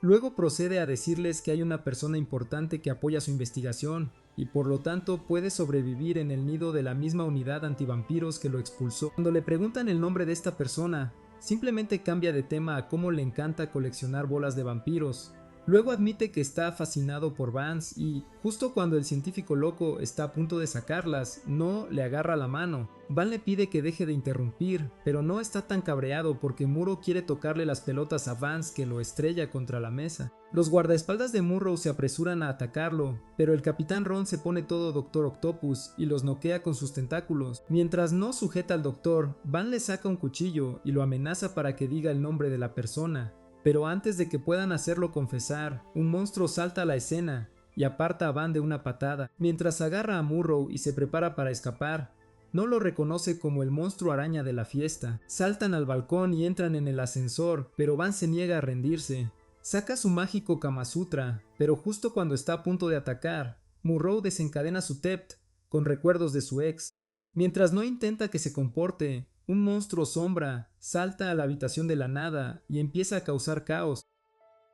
Luego procede a decirles que hay una persona importante que apoya su investigación, y por lo tanto puede sobrevivir en el nido de la misma unidad antivampiros que lo expulsó. Cuando le preguntan el nombre de esta persona, simplemente cambia de tema a cómo le encanta coleccionar bolas de vampiros. Luego admite que está fascinado por Vance y, justo cuando el científico loco está a punto de sacarlas, No le agarra la mano. Van le pide que deje de interrumpir, pero No está tan cabreado porque Murrow quiere tocarle las pelotas a Vance que lo estrella contra la mesa. Los guardaespaldas de Murrow se apresuran a atacarlo, pero el Capitán Ron se pone todo Doctor Octopus y los noquea con sus tentáculos. Mientras No sujeta al doctor, Van le saca un cuchillo y lo amenaza para que diga el nombre de la persona. Pero antes de que puedan hacerlo confesar, un monstruo salta a la escena y aparta a Van de una patada, mientras agarra a Murrow y se prepara para escapar. No lo reconoce como el monstruo araña de la fiesta. Saltan al balcón y entran en el ascensor, pero Van se niega a rendirse. Saca su mágico Kama Sutra, pero justo cuando está a punto de atacar, Murrow desencadena su Tept con recuerdos de su ex. Mientras no intenta que se comporte, un monstruo sombra salta a la habitación de la nada y empieza a causar caos.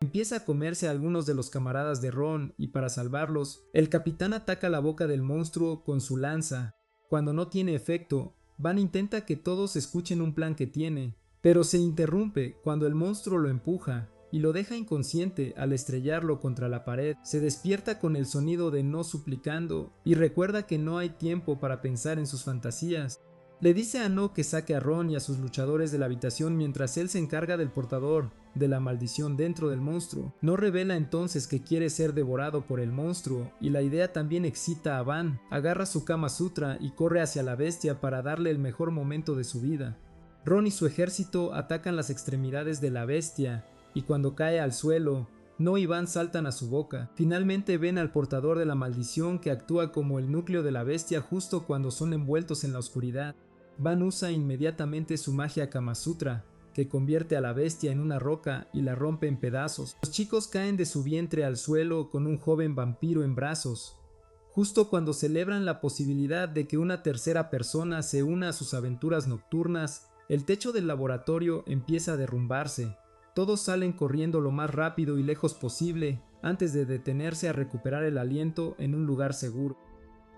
Empieza a comerse a algunos de los camaradas de Ron y para salvarlos, el capitán ataca la boca del monstruo con su lanza. Cuando no tiene efecto, Van intenta que todos escuchen un plan que tiene, pero se interrumpe cuando el monstruo lo empuja y lo deja inconsciente al estrellarlo contra la pared. Se despierta con el sonido de No suplicando y recuerda que no hay tiempo para pensar en sus fantasías. Le dice a No que saque a Ron y a sus luchadores de la habitación mientras él se encarga del portador de la maldición dentro del monstruo. No revela entonces que quiere ser devorado por el monstruo y la idea también excita a Van. Agarra su Kama Sutra y corre hacia la bestia para darle el mejor momento de su vida. Ron y su ejército atacan las extremidades de la bestia y cuando cae al suelo, No y Van saltan a su boca. Finalmente ven al portador de la maldición que actúa como el núcleo de la bestia justo cuando son envueltos en la oscuridad. Van usa inmediatamente su magia Kama Sutra, que convierte a la bestia en una roca y la rompe en pedazos. Los chicos caen de su vientre al suelo con un joven vampiro en brazos, justo cuando celebran la posibilidad de que una tercera persona se una a sus aventuras nocturnas. El techo del laboratorio empieza a derrumbarse. Todos salen corriendo lo más rápido y lejos posible antes de detenerse a recuperar el aliento en un lugar seguro.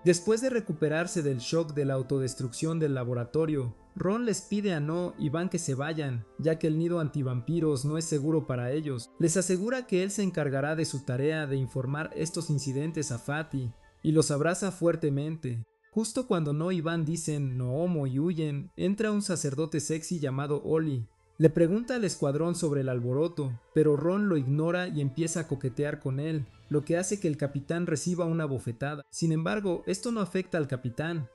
Después de recuperarse del shock de la autodestrucción del laboratorio, Ron les pide a No y Van que se vayan, ya que el nido antivampiros no es seguro para ellos. Les asegura que él se encargará de su tarea de informar estos incidentes a Fatty, y los abraza fuertemente. Justo cuando No y Van dicen no homo y huyen, entra un sacerdote sexy llamado Oli. Le pregunta al escuadrón sobre el alboroto, pero Ron lo ignora y empieza a coquetear con él, lo que hace que el capitán reciba una bofetada. Sin embargo, esto no afecta al capitán,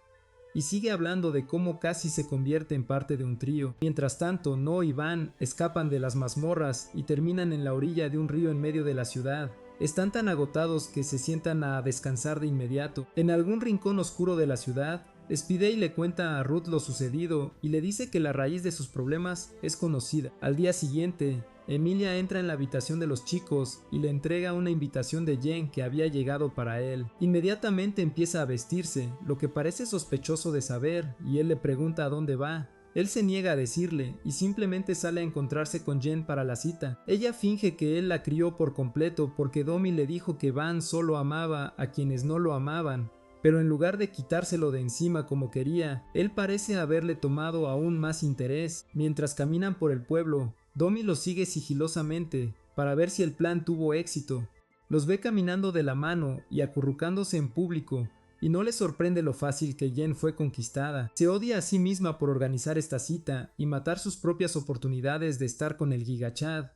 y sigue hablando de cómo casi se convierte en parte de un trío. Mientras tanto, No y Van escapan de las mazmorras y terminan en la orilla de un río en medio de la ciudad. Están tan agotados que se sientan a descansar de inmediato. En algún rincón oscuro de la ciudad, Spidey le cuenta a Ruth lo sucedido y le dice que la raíz de sus problemas es conocida. Al día siguiente, Emilia entra en la habitación de los chicos y le entrega una invitación de Jen que había llegado para él. Inmediatamente empieza a vestirse, lo que parece sospechoso de saber, y él le pregunta a dónde va. Él se niega a decirle y simplemente sale a encontrarse con Jen para la cita. Ella finge que él la crió por completo porque Domi le dijo que Van solo amaba a quienes no lo amaban. Pero en lugar de quitárselo de encima como quería, él parece haberle tomado aún más interés. Mientras caminan por el pueblo, Domi los sigue sigilosamente para ver si el plan tuvo éxito. Los ve caminando de la mano y acurrucándose en público, y no le sorprende lo fácil que Jen fue conquistada. Se odia a sí misma por organizar esta cita y matar sus propias oportunidades de estar con el Giga Chad.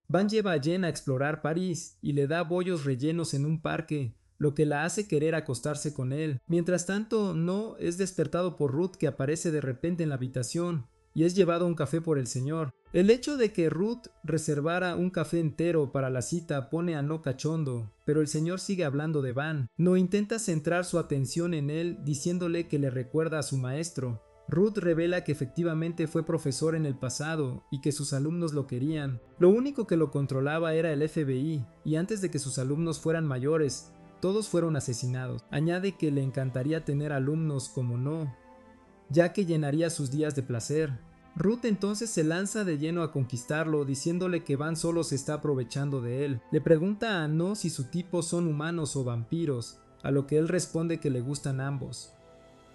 Van lleva a Jen a explorar París y le da bollos rellenos en un parque, lo que la hace querer acostarse con él. Mientras tanto, No es despertado por Ruth, que aparece de repente en la habitación y es llevado a un café por el señor. El hecho de que Ruth reservara un café entero para la cita pone a No cachondo, pero el señor sigue hablando de Van. No intenta centrar su atención en él diciéndole que le recuerda a su maestro. Ruth revela que efectivamente fue profesor en el pasado y que sus alumnos lo querían. Lo único que lo controlaba era el FBI, y antes de que sus alumnos fueran mayores, todos fueron asesinados. Añade que le encantaría tener alumnos como No, ya que llenaría sus días de placer. Ruth entonces se lanza de lleno a conquistarlo, diciéndole que Van solo se está aprovechando de él. Le pregunta a No si su tipo son humanos o vampiros, a lo que él responde que le gustan ambos.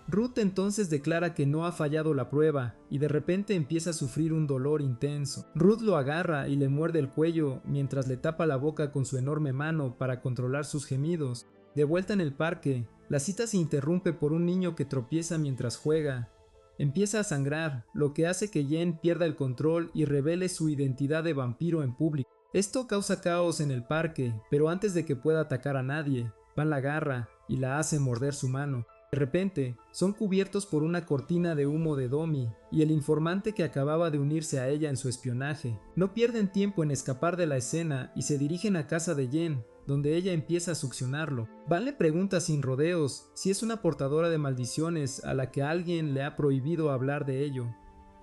Ruth entonces declara que no ha fallado la prueba y de repente empieza a sufrir un dolor intenso. Ruth lo agarra y le muerde el cuello mientras le tapa la boca con su enorme mano para controlar sus gemidos. De vuelta en el parque, la cita se interrumpe por un niño que tropieza mientras juega. Empieza a sangrar, lo que hace que Jen pierda el control y revele su identidad de vampiro en público. Esto causa caos en el parque, pero antes de que pueda atacar a nadie, Van la agarra y la hace morder su mano. De repente, son cubiertos por una cortina de humo de Domi y el informante que acababa de unirse a ella en su espionaje. No pierden tiempo en escapar de la escena y se dirigen a casa de Jen, donde ella empieza a succionarlo. Van le pregunta sin rodeos si es una portadora de maldiciones a la que alguien le ha prohibido hablar de ello.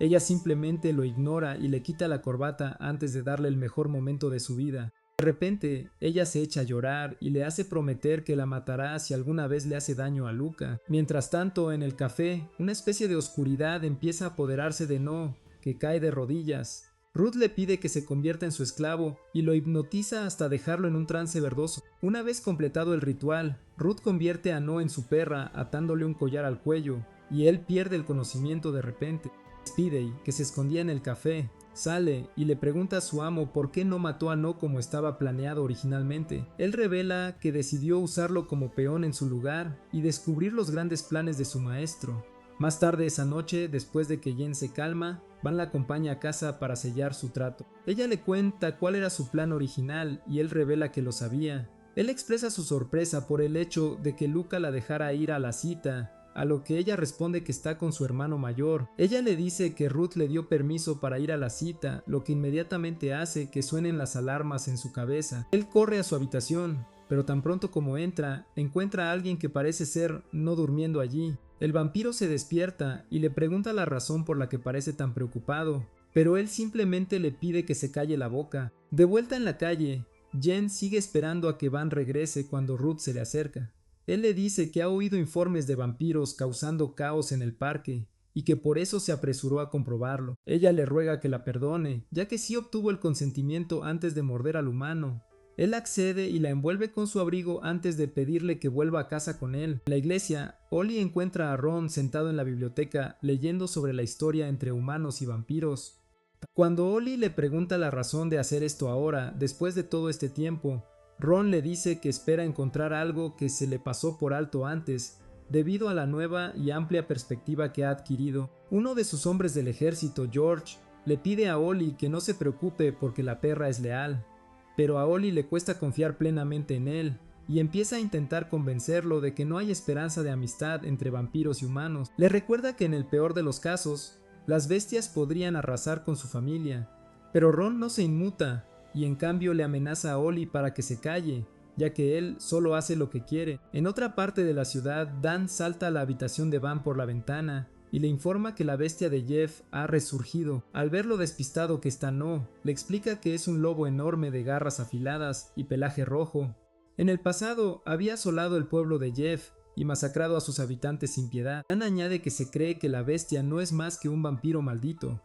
Ella simplemente lo ignora y le quita la corbata antes de darle el mejor momento de su vida. De repente, ella se echa a llorar y le hace prometer que la matará si alguna vez le hace daño a Luca. Mientras tanto, en el café, una especie de oscuridad empieza a apoderarse de No, que cae de rodillas. Ruth le pide que se convierta en su esclavo y lo hipnotiza hasta dejarlo en un trance verdoso. Una vez completado el ritual, Ruth convierte a No en su perra atándole un collar al cuello y él pierde el conocimiento de repente. Speedy, que se escondía en el café, sale y le pregunta a su amo por qué no mató a No como estaba planeado originalmente. Él revela que decidió usarlo como peón en su lugar y descubrir los grandes planes de su maestro. Más tarde esa noche, después de que Jen se calma, Van la acompaña a casa para sellar su trato. Ella le cuenta cuál era su plan original y él revela que lo sabía. Él expresa su sorpresa por el hecho de que Luca la dejara ir a la cita, a lo que ella responde que está con su hermano mayor. Ella le dice que Ruth le dio permiso para ir a la cita, lo que inmediatamente hace que suenen las alarmas en su cabeza. Él corre a su habitación, pero tan pronto como entra, encuentra a alguien que parece ser no durmiendo allí. El vampiro se despierta y le pregunta la razón por la que parece tan preocupado, pero él simplemente le pide que se calle la boca. De vuelta en la calle, Jen sigue esperando a que Van regrese cuando Ruth se le acerca. Él le dice que ha oído informes de vampiros causando caos en el parque y que por eso se apresuró a comprobarlo. Ella le ruega que la perdone, ya que sí obtuvo el consentimiento antes de morder al humano. Él accede y la envuelve con su abrigo antes de pedirle que vuelva a casa con él. En la iglesia, Ollie encuentra a Ron sentado en la biblioteca leyendo sobre la historia entre humanos y vampiros. Cuando Ollie le pregunta la razón de hacer esto ahora, después de todo este tiempo, Ron le dice que espera encontrar algo que se le pasó por alto antes, debido a la nueva y amplia perspectiva que ha adquirido. Uno de sus hombres del ejército, George, le pide a Ollie que no se preocupe porque la perra es leal. Pero a Ollie le cuesta confiar plenamente en él, y empieza a intentar convencerlo de que no hay esperanza de amistad entre vampiros y humanos. Le recuerda que en el peor de los casos, las bestias podrían arrasar con su familia, pero Ron no se inmuta, y en cambio le amenaza a Ollie para que se calle, ya que él solo hace lo que quiere. En otra parte de la ciudad, Dan salta a la habitación de Van por la ventana, y le informa que la bestia de Jeff ha resurgido. Al ver lo despistado que está No, le explica que es un lobo enorme de garras afiladas y pelaje rojo. En el pasado había asolado el pueblo de Jeff y masacrado a sus habitantes sin piedad. Dan añade que se cree que la bestia no es más que un vampiro maldito.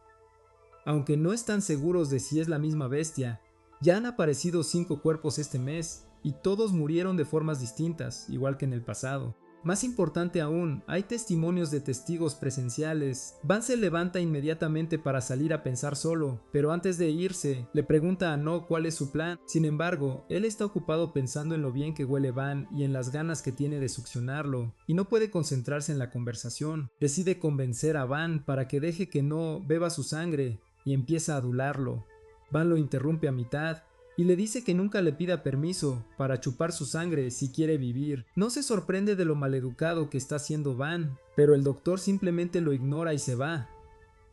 Aunque no están seguros de si es la misma bestia, ya han aparecido 5 cuerpos este mes y todos murieron de formas distintas, igual que en el pasado. Más importante aún, hay testimonios de testigos presenciales. Van se levanta inmediatamente para salir a pensar solo, pero antes de irse, le pregunta a No cuál es su plan. Sin embargo, él está ocupado pensando en lo bien que huele Van y en las ganas que tiene de succionarlo, y no puede concentrarse en la conversación. Decide convencer a Van para que deje que No beba su sangre, y empieza a adularlo. Van lo interrumpe a mitad, y le dice que nunca le pida permiso para chupar su sangre si quiere vivir. No se sorprende de lo maleducado que está haciendo Van, pero el doctor simplemente lo ignora y se va.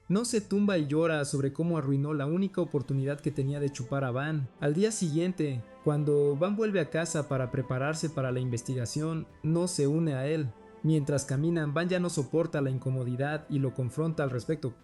No se tumba y llora sobre cómo arruinó la única oportunidad que tenía de chupar a Van. Al día siguiente, cuando Van vuelve a casa para prepararse para la investigación, No se une a él. Mientras caminan, Van ya no soporta la incomodidad y lo confronta al respecto.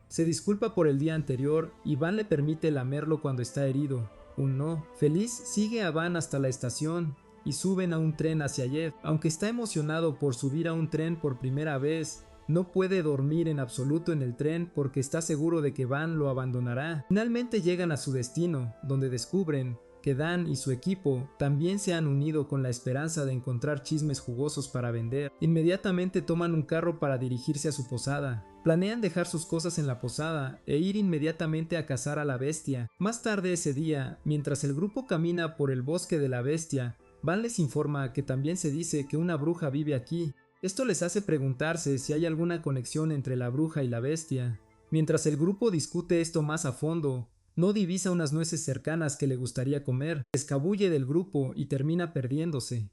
Se disculpa por el día anterior y Van le permite lamerlo cuando está herido. Un No. Feliz sigue a Van hasta la estación y suben a un tren hacia Jeff. Aunque está emocionado por subir a un tren por primera vez, no puede dormir en absoluto en el tren porque está seguro de que Van lo abandonará. Finalmente llegan a su destino, donde descubren que Dan y su equipo también se han unido con la esperanza de encontrar chismes jugosos para vender. Inmediatamente toman un carro para dirigirse a su posada. Planean dejar sus cosas en la posada e ir inmediatamente a cazar a la bestia. Más tarde ese día, mientras el grupo camina por el bosque de la bestia, Van les informa que también se dice que una bruja vive aquí. Esto les hace preguntarse si hay alguna conexión entre la bruja y la bestia. Mientras el grupo discute esto más a fondo, No divisa unas nueces cercanas que le gustaría comer, se escabulle del grupo y termina perdiéndose.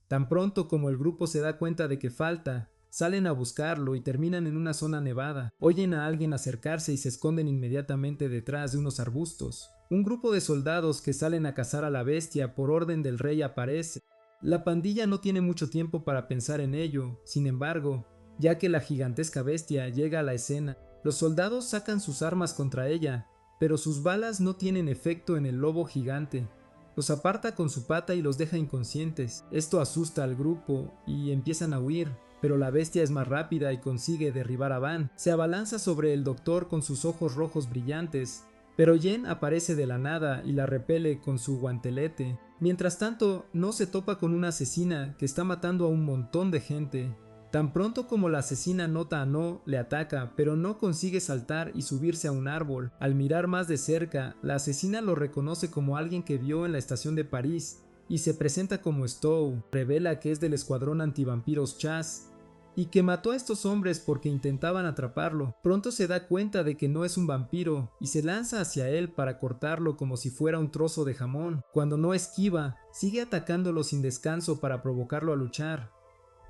Tan pronto como el grupo se da cuenta de que falta, salen a buscarlo y terminan en una zona nevada. Oyen a alguien acercarse y se esconden inmediatamente detrás de unos arbustos. Un grupo de soldados que salen a cazar a la bestia por orden del rey aparece. La pandilla no tiene mucho tiempo para pensar en ello, sin embargo, ya que la gigantesca bestia llega a la escena. Los soldados sacan sus armas contra ella, pero sus balas no tienen efecto en el lobo gigante. Los aparta con su pata y los deja inconscientes. Esto asusta al grupo y empiezan a huir, pero la bestia es más rápida y consigue derribar a Van. Se abalanza sobre el doctor con sus ojos rojos brillantes, pero Jen aparece de la nada y la repele con su guantelete. Mientras tanto, No se topa con una asesina que está matando a un montón de gente. Tan pronto como la asesina nota a No, le ataca, pero No consigue saltar y subirse a un árbol. Al mirar más de cerca, la asesina lo reconoce como alguien que vio en la estación de París y se presenta como Stowe. Revela que es del escuadrón antivampiros Chas y que mató a estos hombres porque intentaban atraparlo. Pronto se da cuenta de que no es un vampiro y se lanza hacia él para cortarlo como si fuera un trozo de jamón. Cuando No esquiva, sigue atacándolo sin descanso para provocarlo a luchar.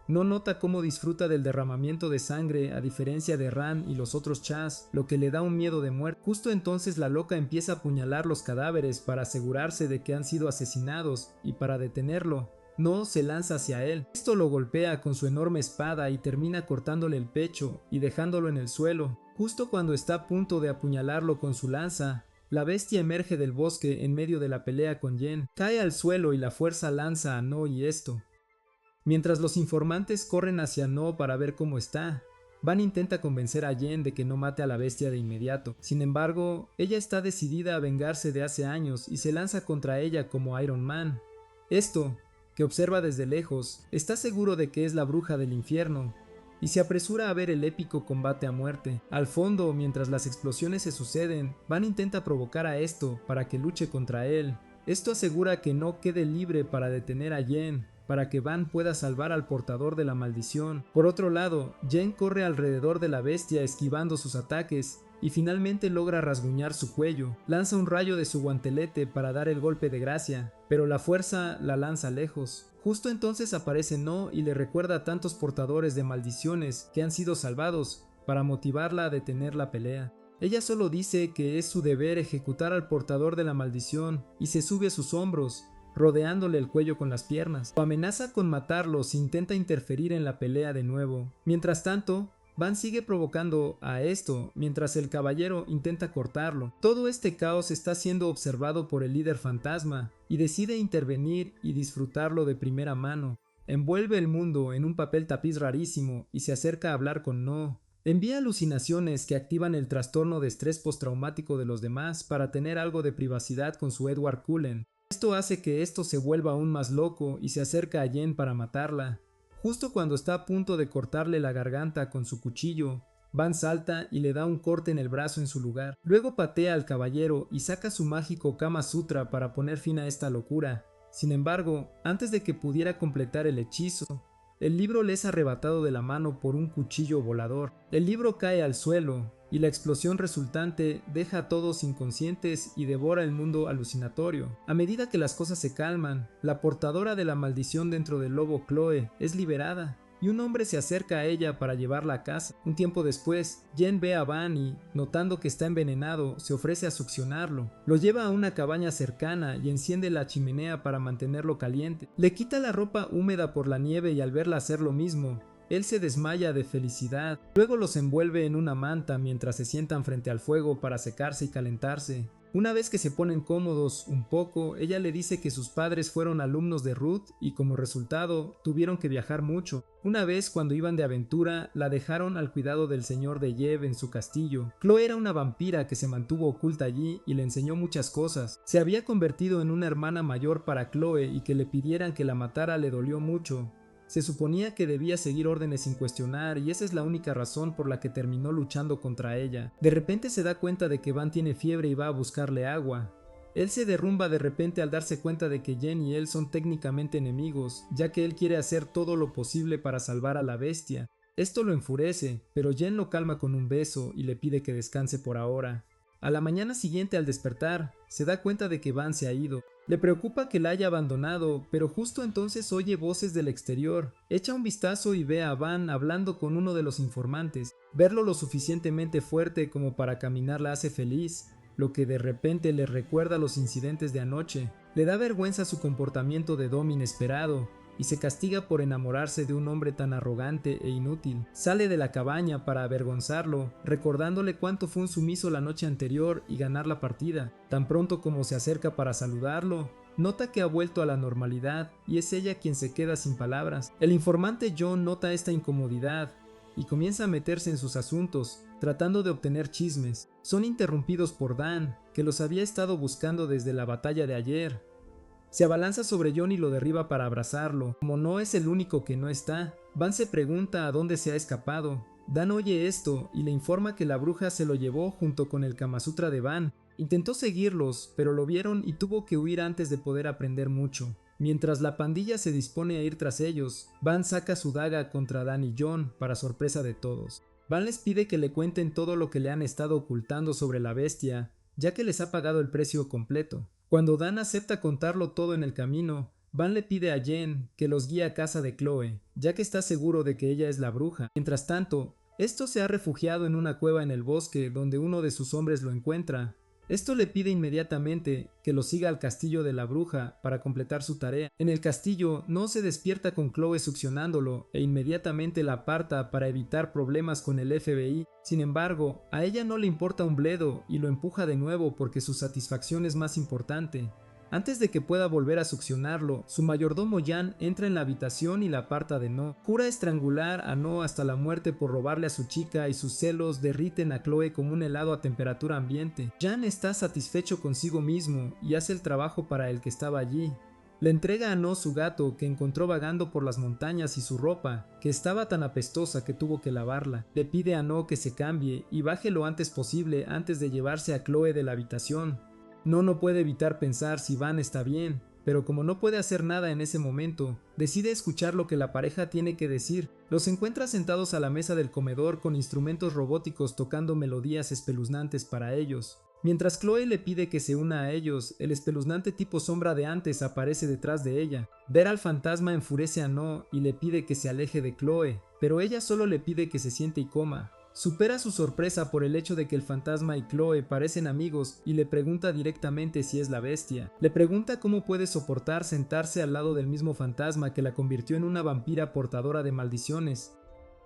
No nota cómo disfruta del derramamiento de sangre a diferencia de Ran y los otros Chas, lo que le da un miedo de muerte. Justo entonces la loca empieza a apuñalar los cadáveres para asegurarse de que han sido asesinados y para detenerlo, No se lanza hacia él. Esto lo golpea con su enorme espada y termina cortándole el pecho y dejándolo en el suelo. Justo cuando está a punto de apuñalarlo con su lanza, la bestia emerge del bosque en medio de la pelea con Jen. Cae al suelo y la fuerza lanza a No y esto. Mientras los informantes corren hacia No para ver cómo está, Van intenta convencer a Jen de que no mate a la bestia de inmediato. Sin embargo, ella está decidida a vengarse de hace años y se lanza contra ella como Iron Man. Esto, que observa desde lejos, está seguro de que es la bruja del infierno y se apresura a ver el épico combate a muerte. Al fondo, mientras las explosiones se suceden, Van intenta provocar a esto para que luche contra él. Esto asegura que No quede libre para detener a Jen, para que Van pueda salvar al portador de la maldición. Por otro lado, Jen corre alrededor de la bestia esquivando sus ataques y finalmente logra rasguñar su cuello. Lanza un rayo de su guantelete para dar el golpe de gracia, pero la fuerza la lanza lejos. Justo entonces aparece No y le recuerda a tantos portadores de maldiciones que han sido salvados para motivarla a detener la pelea. Ella solo dice que es su deber ejecutar al portador de la maldición y se sube a sus hombros, rodeándole el cuello con las piernas. Lo amenaza con matarlo si intenta interferir en la pelea de nuevo. Mientras tanto, Van sigue provocando a esto mientras el caballero intenta cortarlo. Todo este caos está siendo observado por el líder fantasma y decide intervenir y disfrutarlo de primera mano. Envuelve el mundo en un papel tapiz rarísimo y se acerca a hablar con No. Envía alucinaciones que activan el trastorno de estrés postraumático de los demás para tener algo de privacidad con su Edward Cullen. Esto hace que esto se vuelva aún más loco y se acerca a Jen para matarla. Justo cuando está a punto de cortarle la garganta con su cuchillo, Van salta y le da un corte en el brazo en su lugar. Luego patea al caballero y saca su mágico Kama Sutra para poner fin a esta locura. Sin embargo, antes de que pudiera completar el hechizo, el libro le es arrebatado de la mano por un cuchillo volador. El libro cae al suelo y la explosión resultante deja a todos inconscientes y devora el mundo alucinatorio. A medida que las cosas se calman, la portadora de la maldición dentro del lobo Chloe es liberada y un hombre se acerca a ella para llevarla a casa. Un tiempo después, Jen ve a Van y, notando que está envenenado, se ofrece a succionarlo. Lo lleva a una cabaña cercana y enciende la chimenea para mantenerlo caliente. Le quita la ropa húmeda por la nieve y al verla hacer lo mismo, él se desmaya de felicidad. Luego los envuelve en una manta mientras se sientan frente al fuego para secarse y calentarse. Una vez que se ponen cómodos un poco, ella le dice que sus padres fueron alumnos de Ruth y como resultado tuvieron que viajar mucho. Una vez cuando iban de aventura, la dejaron al cuidado del señor de Yev en su castillo. Chloe era una vampira que se mantuvo oculta allí y le enseñó muchas cosas. Se había convertido en una hermana mayor para Chloe y que le pidieran que la matara le dolió mucho. Se suponía que debía seguir órdenes sin cuestionar y esa es la única razón por la que terminó luchando contra ella. De repente se da cuenta de que Van tiene fiebre y va a buscarle agua. Él se derrumba de repente al darse cuenta de que Jen y él son técnicamente enemigos, ya que él quiere hacer todo lo posible para salvar a la bestia. Esto lo enfurece, pero Jen lo calma con un beso y le pide que descanse por ahora. A la mañana siguiente al despertar, se da cuenta de que Van se ha ido. Le preocupa que la haya abandonado, pero justo entonces oye voces del exterior. Echa un vistazo y ve a Van hablando con uno de los informantes. Verlo lo suficientemente fuerte como para caminar la hace feliz, lo que de repente le recuerda los incidentes de anoche. Le da vergüenza su comportamiento de Dom inesperado, y se castiga por enamorarse de un hombre tan arrogante e inútil. Sale de la cabaña para avergonzarlo, recordándole cuánto fue un sumiso la noche anterior y ganar la partida. Tan pronto como se acerca para saludarlo, nota que ha vuelto a la normalidad y es ella quien se queda sin palabras. El informante John nota esta incomodidad y comienza a meterse en sus asuntos, tratando de obtener chismes. Son interrumpidos por Dan, que los había estado buscando desde la batalla de ayer. Se abalanza sobre John y lo derriba para abrazarlo. Como no es el único que no está, Van se pregunta a dónde se ha escapado. Dan oye esto y le informa que la bruja se lo llevó junto con el Kamasutra de Van. Intentó seguirlos, pero lo vieron y tuvo que huir antes de poder aprender mucho. Mientras la pandilla se dispone a ir tras ellos, Van saca su daga contra Dan y John, para sorpresa de todos. Van les pide que le cuenten todo lo que le han estado ocultando sobre la bestia, ya que les ha pagado el precio completo. Cuando Dan acepta contarlo todo en el camino, Van le pide a Jen que los guíe a casa de Chloe, ya que está seguro de que ella es la bruja. Mientras tanto, esto se ha refugiado en una cueva en el bosque donde uno de sus hombres lo encuentra. Esto le pide inmediatamente que lo siga al castillo de la bruja para completar su tarea. En el castillo, No se despierta con Chloe succionándolo e inmediatamente la aparta para evitar problemas con el FBI. Sin embargo, a ella no le importa un bledo y lo empuja de nuevo porque su satisfacción es más importante. Antes de que pueda volver a succionarlo, su mayordomo Jan entra en la habitación y la aparta de No. Jura estrangular a No hasta la muerte por robarle a su chica y sus celos derriten a Chloe como un helado a temperatura ambiente. Jan está satisfecho consigo mismo y hace el trabajo para el que estaba allí. Le entrega a No su gato que encontró vagando por las montañas y su ropa, que estaba tan apestosa que tuvo que lavarla. Le pide a No que se cambie y baje lo antes posible antes de llevarse a Chloe de la habitación. No puede evitar pensar si Van está bien, pero como no puede hacer nada en ese momento, decide escuchar lo que la pareja tiene que decir. Los encuentra sentados a la mesa del comedor con instrumentos robóticos tocando melodías espeluznantes para ellos. Mientras Chloe le pide que se una a ellos, el espeluznante tipo sombra de antes aparece detrás de ella. Ver al fantasma enfurece a No y le pide que se aleje de Chloe, pero ella solo le pide que se siente y coma. Supera su sorpresa por el hecho de que el fantasma y Chloe parecen amigos y le pregunta directamente si es la bestia. Le pregunta cómo puede soportar sentarse al lado del mismo fantasma que la convirtió en una vampira portadora de maldiciones.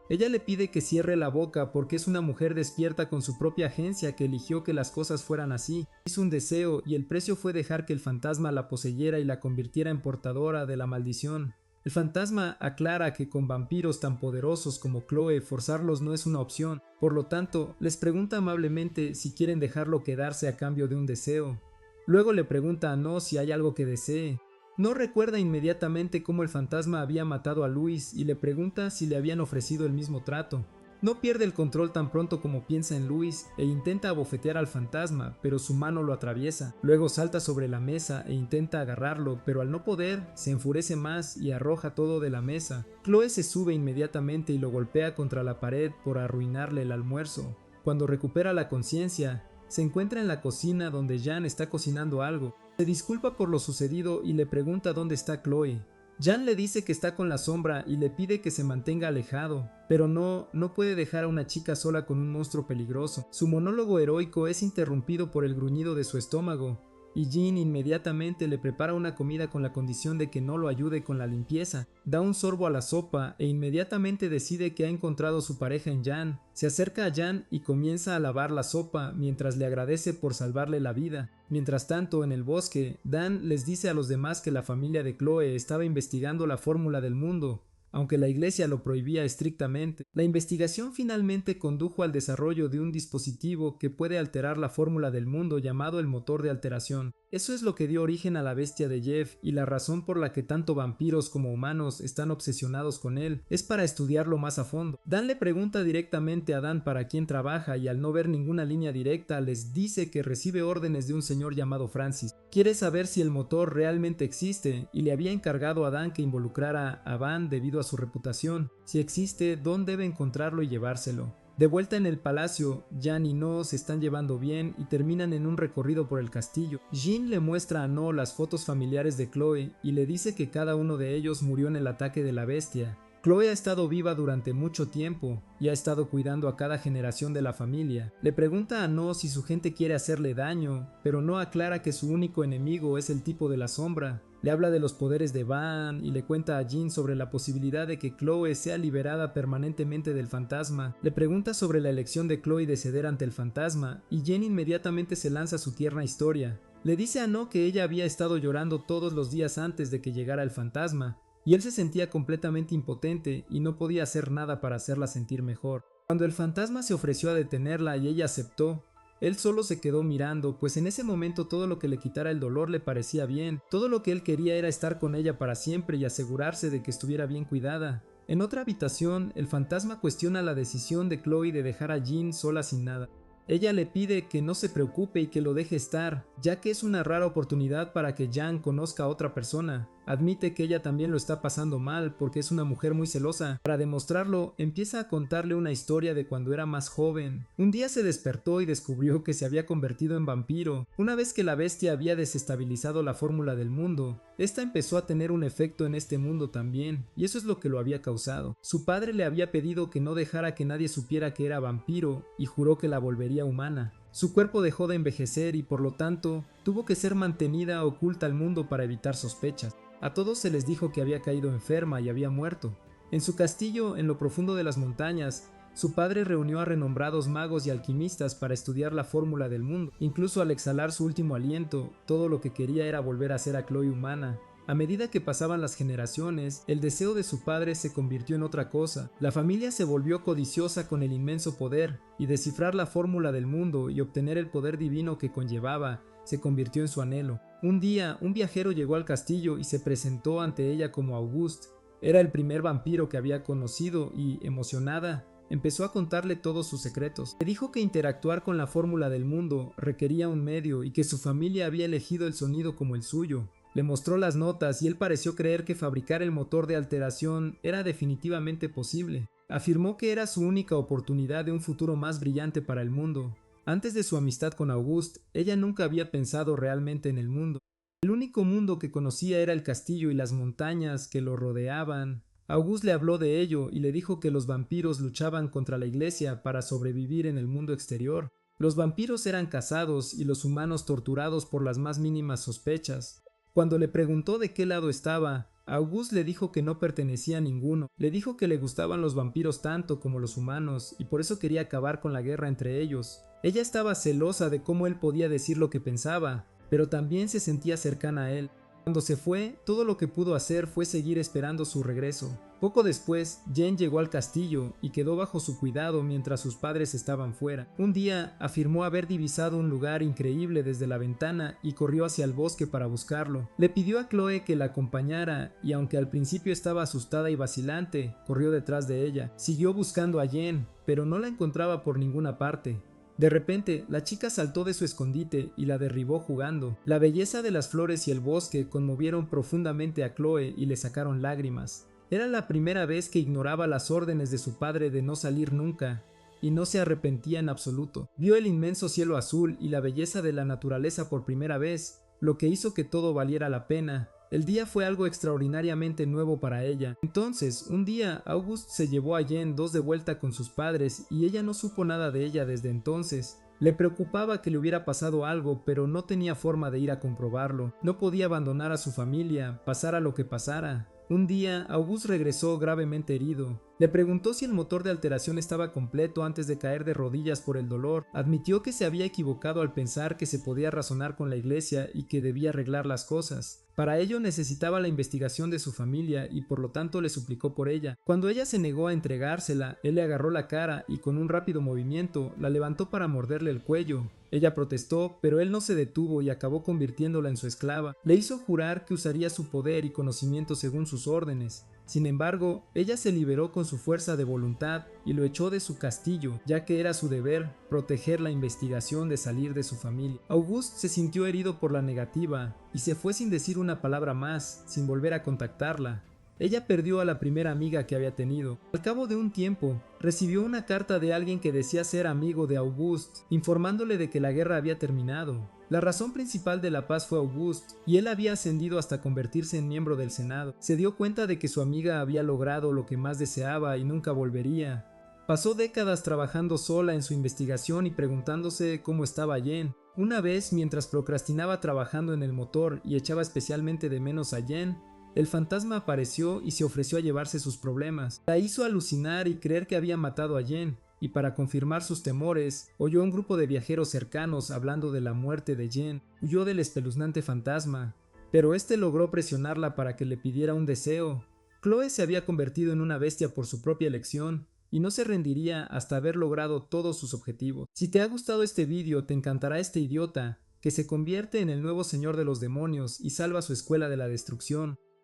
Ella le pide que cierre la boca porque es una mujer despierta con su propia agencia que eligió que las cosas fueran así. Hizo un deseo y el precio fue dejar que el fantasma la poseyera y la convirtiera en portadora de la maldición. El fantasma aclara que con vampiros tan poderosos como Chloe forzarlos no es una opción, por lo tanto, les pregunta amablemente si quieren dejarlo quedarse a cambio de un deseo. Luego le pregunta a No si hay algo que desee. No recuerda inmediatamente cómo el fantasma había matado a Luis y le pregunta si le habían ofrecido el mismo trato. No pierde el control tan pronto como piensa en Luis e intenta abofetear al fantasma, pero su mano lo atraviesa. Luego salta sobre la mesa e intenta agarrarlo, pero al no poder, se enfurece más y arroja todo de la mesa. Chloe se sube inmediatamente y lo golpea contra la pared por arruinarle el almuerzo. Cuando recupera la conciencia, se encuentra en la cocina donde Jan está cocinando algo. Se disculpa por lo sucedido y le pregunta dónde está Chloe. Jan le dice que está con la sombra y le pide que se mantenga alejado, pero no puede dejar a una chica sola con un monstruo peligroso. Su monólogo heroico es interrumpido por el gruñido de su estómago, y Jean inmediatamente le prepara una comida con la condición de que no lo ayude con la limpieza. Da un sorbo a la sopa e inmediatamente decide que ha encontrado su pareja en Jan. Se acerca a Jan y comienza a lavar la sopa mientras le agradece por salvarle la vida. Mientras tanto, en el bosque, Dan les dice a los demás que la familia de Chloe estaba investigando la fórmula del mundo, aunque la iglesia lo prohibía estrictamente. La investigación finalmente condujo al desarrollo de un dispositivo que puede alterar la fórmula del mundo llamado el motor de alteración. Eso es lo que dio origen a la bestia de Jeff y la razón por la que tanto vampiros como humanos están obsesionados con él es para estudiarlo más a fondo. Dan le pregunta directamente a Dan para quién trabaja y al no ver ninguna línea directa les dice que recibe órdenes de un señor llamado Francis. Quiere saber si el motor realmente existe y le había encargado a Dan que involucrara a Van debido a su reputación. Si existe, Don debe encontrarlo y llevárselo. De vuelta en el palacio, Jan y No se están llevando bien y terminan en un recorrido por el castillo. Jin le muestra a No las fotos familiares de Chloe y le dice que cada uno de ellos murió en el ataque de la bestia. Chloe ha estado viva durante mucho tiempo y ha estado cuidando a cada generación de la familia. Le pregunta a No si su gente quiere hacerle daño, pero No aclara que su único enemigo es el tipo de la sombra. Le habla de los poderes de Van y le cuenta a Jin sobre la posibilidad de que Chloe sea liberada permanentemente del fantasma. Le pregunta sobre la elección de Chloe de ceder ante el fantasma y Jin inmediatamente se lanza su tierna historia. Le dice a No que ella había estado llorando todos los días antes de que llegara el fantasma, y él se sentía completamente impotente y no podía hacer nada para hacerla sentir mejor. Cuando el fantasma se ofreció a detenerla y ella aceptó, él solo se quedó mirando, pues en ese momento todo lo que le quitara el dolor le parecía bien. Todo lo que él quería era estar con ella para siempre y asegurarse de que estuviera bien cuidada. En otra habitación, el fantasma cuestiona la decisión de Chloe de dejar a Jin sola sin nada. Ella le pide que no se preocupe y que lo deje estar, ya que es una rara oportunidad para que Jan conozca a otra persona. Admite que ella también lo está pasando mal porque es una mujer muy celosa. Para demostrarlo, empieza a contarle una historia de cuando era más joven. Un día se despertó y descubrió que se había convertido en vampiro. Una vez que la bestia había desestabilizado la fórmula del mundo, esta empezó a tener un efecto en este mundo también, y eso es lo que lo había causado. Su padre le había pedido que no dejara que nadie supiera que era vampiro y juró que la volvería humana. Su cuerpo dejó de envejecer y por lo tanto tuvo que ser mantenida oculta al mundo para evitar sospechas. A todos se les dijo que había caído enferma y había muerto. En su castillo, en lo profundo de las montañas, su padre reunió a renombrados magos y alquimistas para estudiar la fórmula del mundo. Incluso al exhalar su último aliento, todo lo que quería era volver a ser a Chloe humana. A medida que pasaban las generaciones, el deseo de su padre se convirtió en otra cosa. La familia se volvió codiciosa con el inmenso poder, y descifrar la fórmula del mundo y obtener el poder divino que conllevaba se convirtió en su anhelo. Un día, un viajero llegó al castillo y se presentó ante ella como Auguste. Era el primer vampiro que había conocido y, emocionada, empezó a contarle todos sus secretos. Le dijo que interactuar con la fórmula del mundo requería un medio y que su familia había elegido el sonido como el suyo. Le mostró las notas y él pareció creer que fabricar el motor de alteración era definitivamente posible. Afirmó que era su única oportunidad de un futuro más brillante para el mundo. Antes de su amistad con Auguste, ella nunca había pensado realmente en el mundo. El único mundo que conocía era el castillo y las montañas que lo rodeaban. Auguste le habló de ello y le dijo que los vampiros luchaban contra la iglesia para sobrevivir en el mundo exterior. Los vampiros eran cazados y los humanos torturados por las más mínimas sospechas. Cuando le preguntó de qué lado estaba, Auguste le dijo que no pertenecía a ninguno. Le dijo que le gustaban los vampiros tanto como los humanos y por eso quería acabar con la guerra entre ellos. Ella estaba celosa de cómo él podía decir lo que pensaba, pero también se sentía cercana a él. Cuando se fue, todo lo que pudo hacer fue seguir esperando su regreso. Poco después, Jane llegó al castillo y quedó bajo su cuidado mientras sus padres estaban fuera. Un día, afirmó haber divisado un lugar increíble desde la ventana y corrió hacia el bosque para buscarlo. Le pidió a Chloe que la acompañara y aunque al principio estaba asustada y vacilante, corrió detrás de ella. Siguió buscando a Jane, pero no la encontraba por ninguna parte. De repente, la chica saltó de su escondite y la derribó jugando. La belleza de las flores y el bosque conmovieron profundamente a Chloe y le sacaron lágrimas. Era la primera vez que ignoraba las órdenes de su padre de no salir nunca, y no se arrepentía en absoluto. Vio el inmenso cielo azul y la belleza de la naturaleza por primera vez, lo que hizo que todo valiera la pena. El día fue algo extraordinariamente nuevo para ella. Entonces, un día, Auguste se llevó a Jen de vuelta con sus padres y ella no supo nada de ella desde entonces. Le preocupaba que le hubiera pasado algo, pero no tenía forma de ir a comprobarlo. No podía abandonar a su familia, pasara lo que pasara. Un día, Auguste regresó gravemente herido. Le preguntó si el motor de alteración estaba completo antes de caer de rodillas por el dolor. Admitió que se había equivocado al pensar que se podía razonar con la iglesia y que debía arreglar las cosas. Para ello necesitaba la investigación de su familia y por lo tanto le suplicó por ella. Cuando ella se negó a entregársela, él le agarró la cara y con un rápido movimiento la levantó para morderle el cuello. Ella protestó, pero él no se detuvo y acabó convirtiéndola en su esclava. Le hizo jurar que usaría su poder y conocimiento según sus órdenes. Sin embargo, ella se liberó con su fuerza de voluntad y lo echó de su castillo, ya que era su deber proteger la investigación de salir de su familia. Auguste se sintió herido por la negativa y se fue sin decir una palabra más, sin volver a contactarla. Ella perdió a la primera amiga que había tenido. Al cabo de un tiempo, recibió una carta de alguien que decía ser amigo de Auguste, informándole de que la guerra había terminado. La razón principal de la paz fue Auguste, y él había ascendido hasta convertirse en miembro del Senado. Se dio cuenta de que su amiga había logrado lo que más deseaba y nunca volvería. Pasó décadas trabajando sola en su investigación y preguntándose cómo estaba Jen. Una vez, mientras procrastinaba trabajando en el motor y echaba especialmente de menos a Jen, el fantasma apareció y se ofreció a llevarse sus problemas. La hizo alucinar y creer que había matado a Jen, y para confirmar sus temores, oyó a un grupo de viajeros cercanos hablando de la muerte de Jen. Huyó del espeluznante fantasma, pero este logró presionarla para que le pidiera un deseo. Chloe se había convertido en una bestia por su propia elección, y no se rendiría hasta haber logrado todos sus objetivos. Si te ha gustado este vídeo, te encantará este idiota, que se convierte en el nuevo señor de los demonios y salva a su escuela de la destrucción.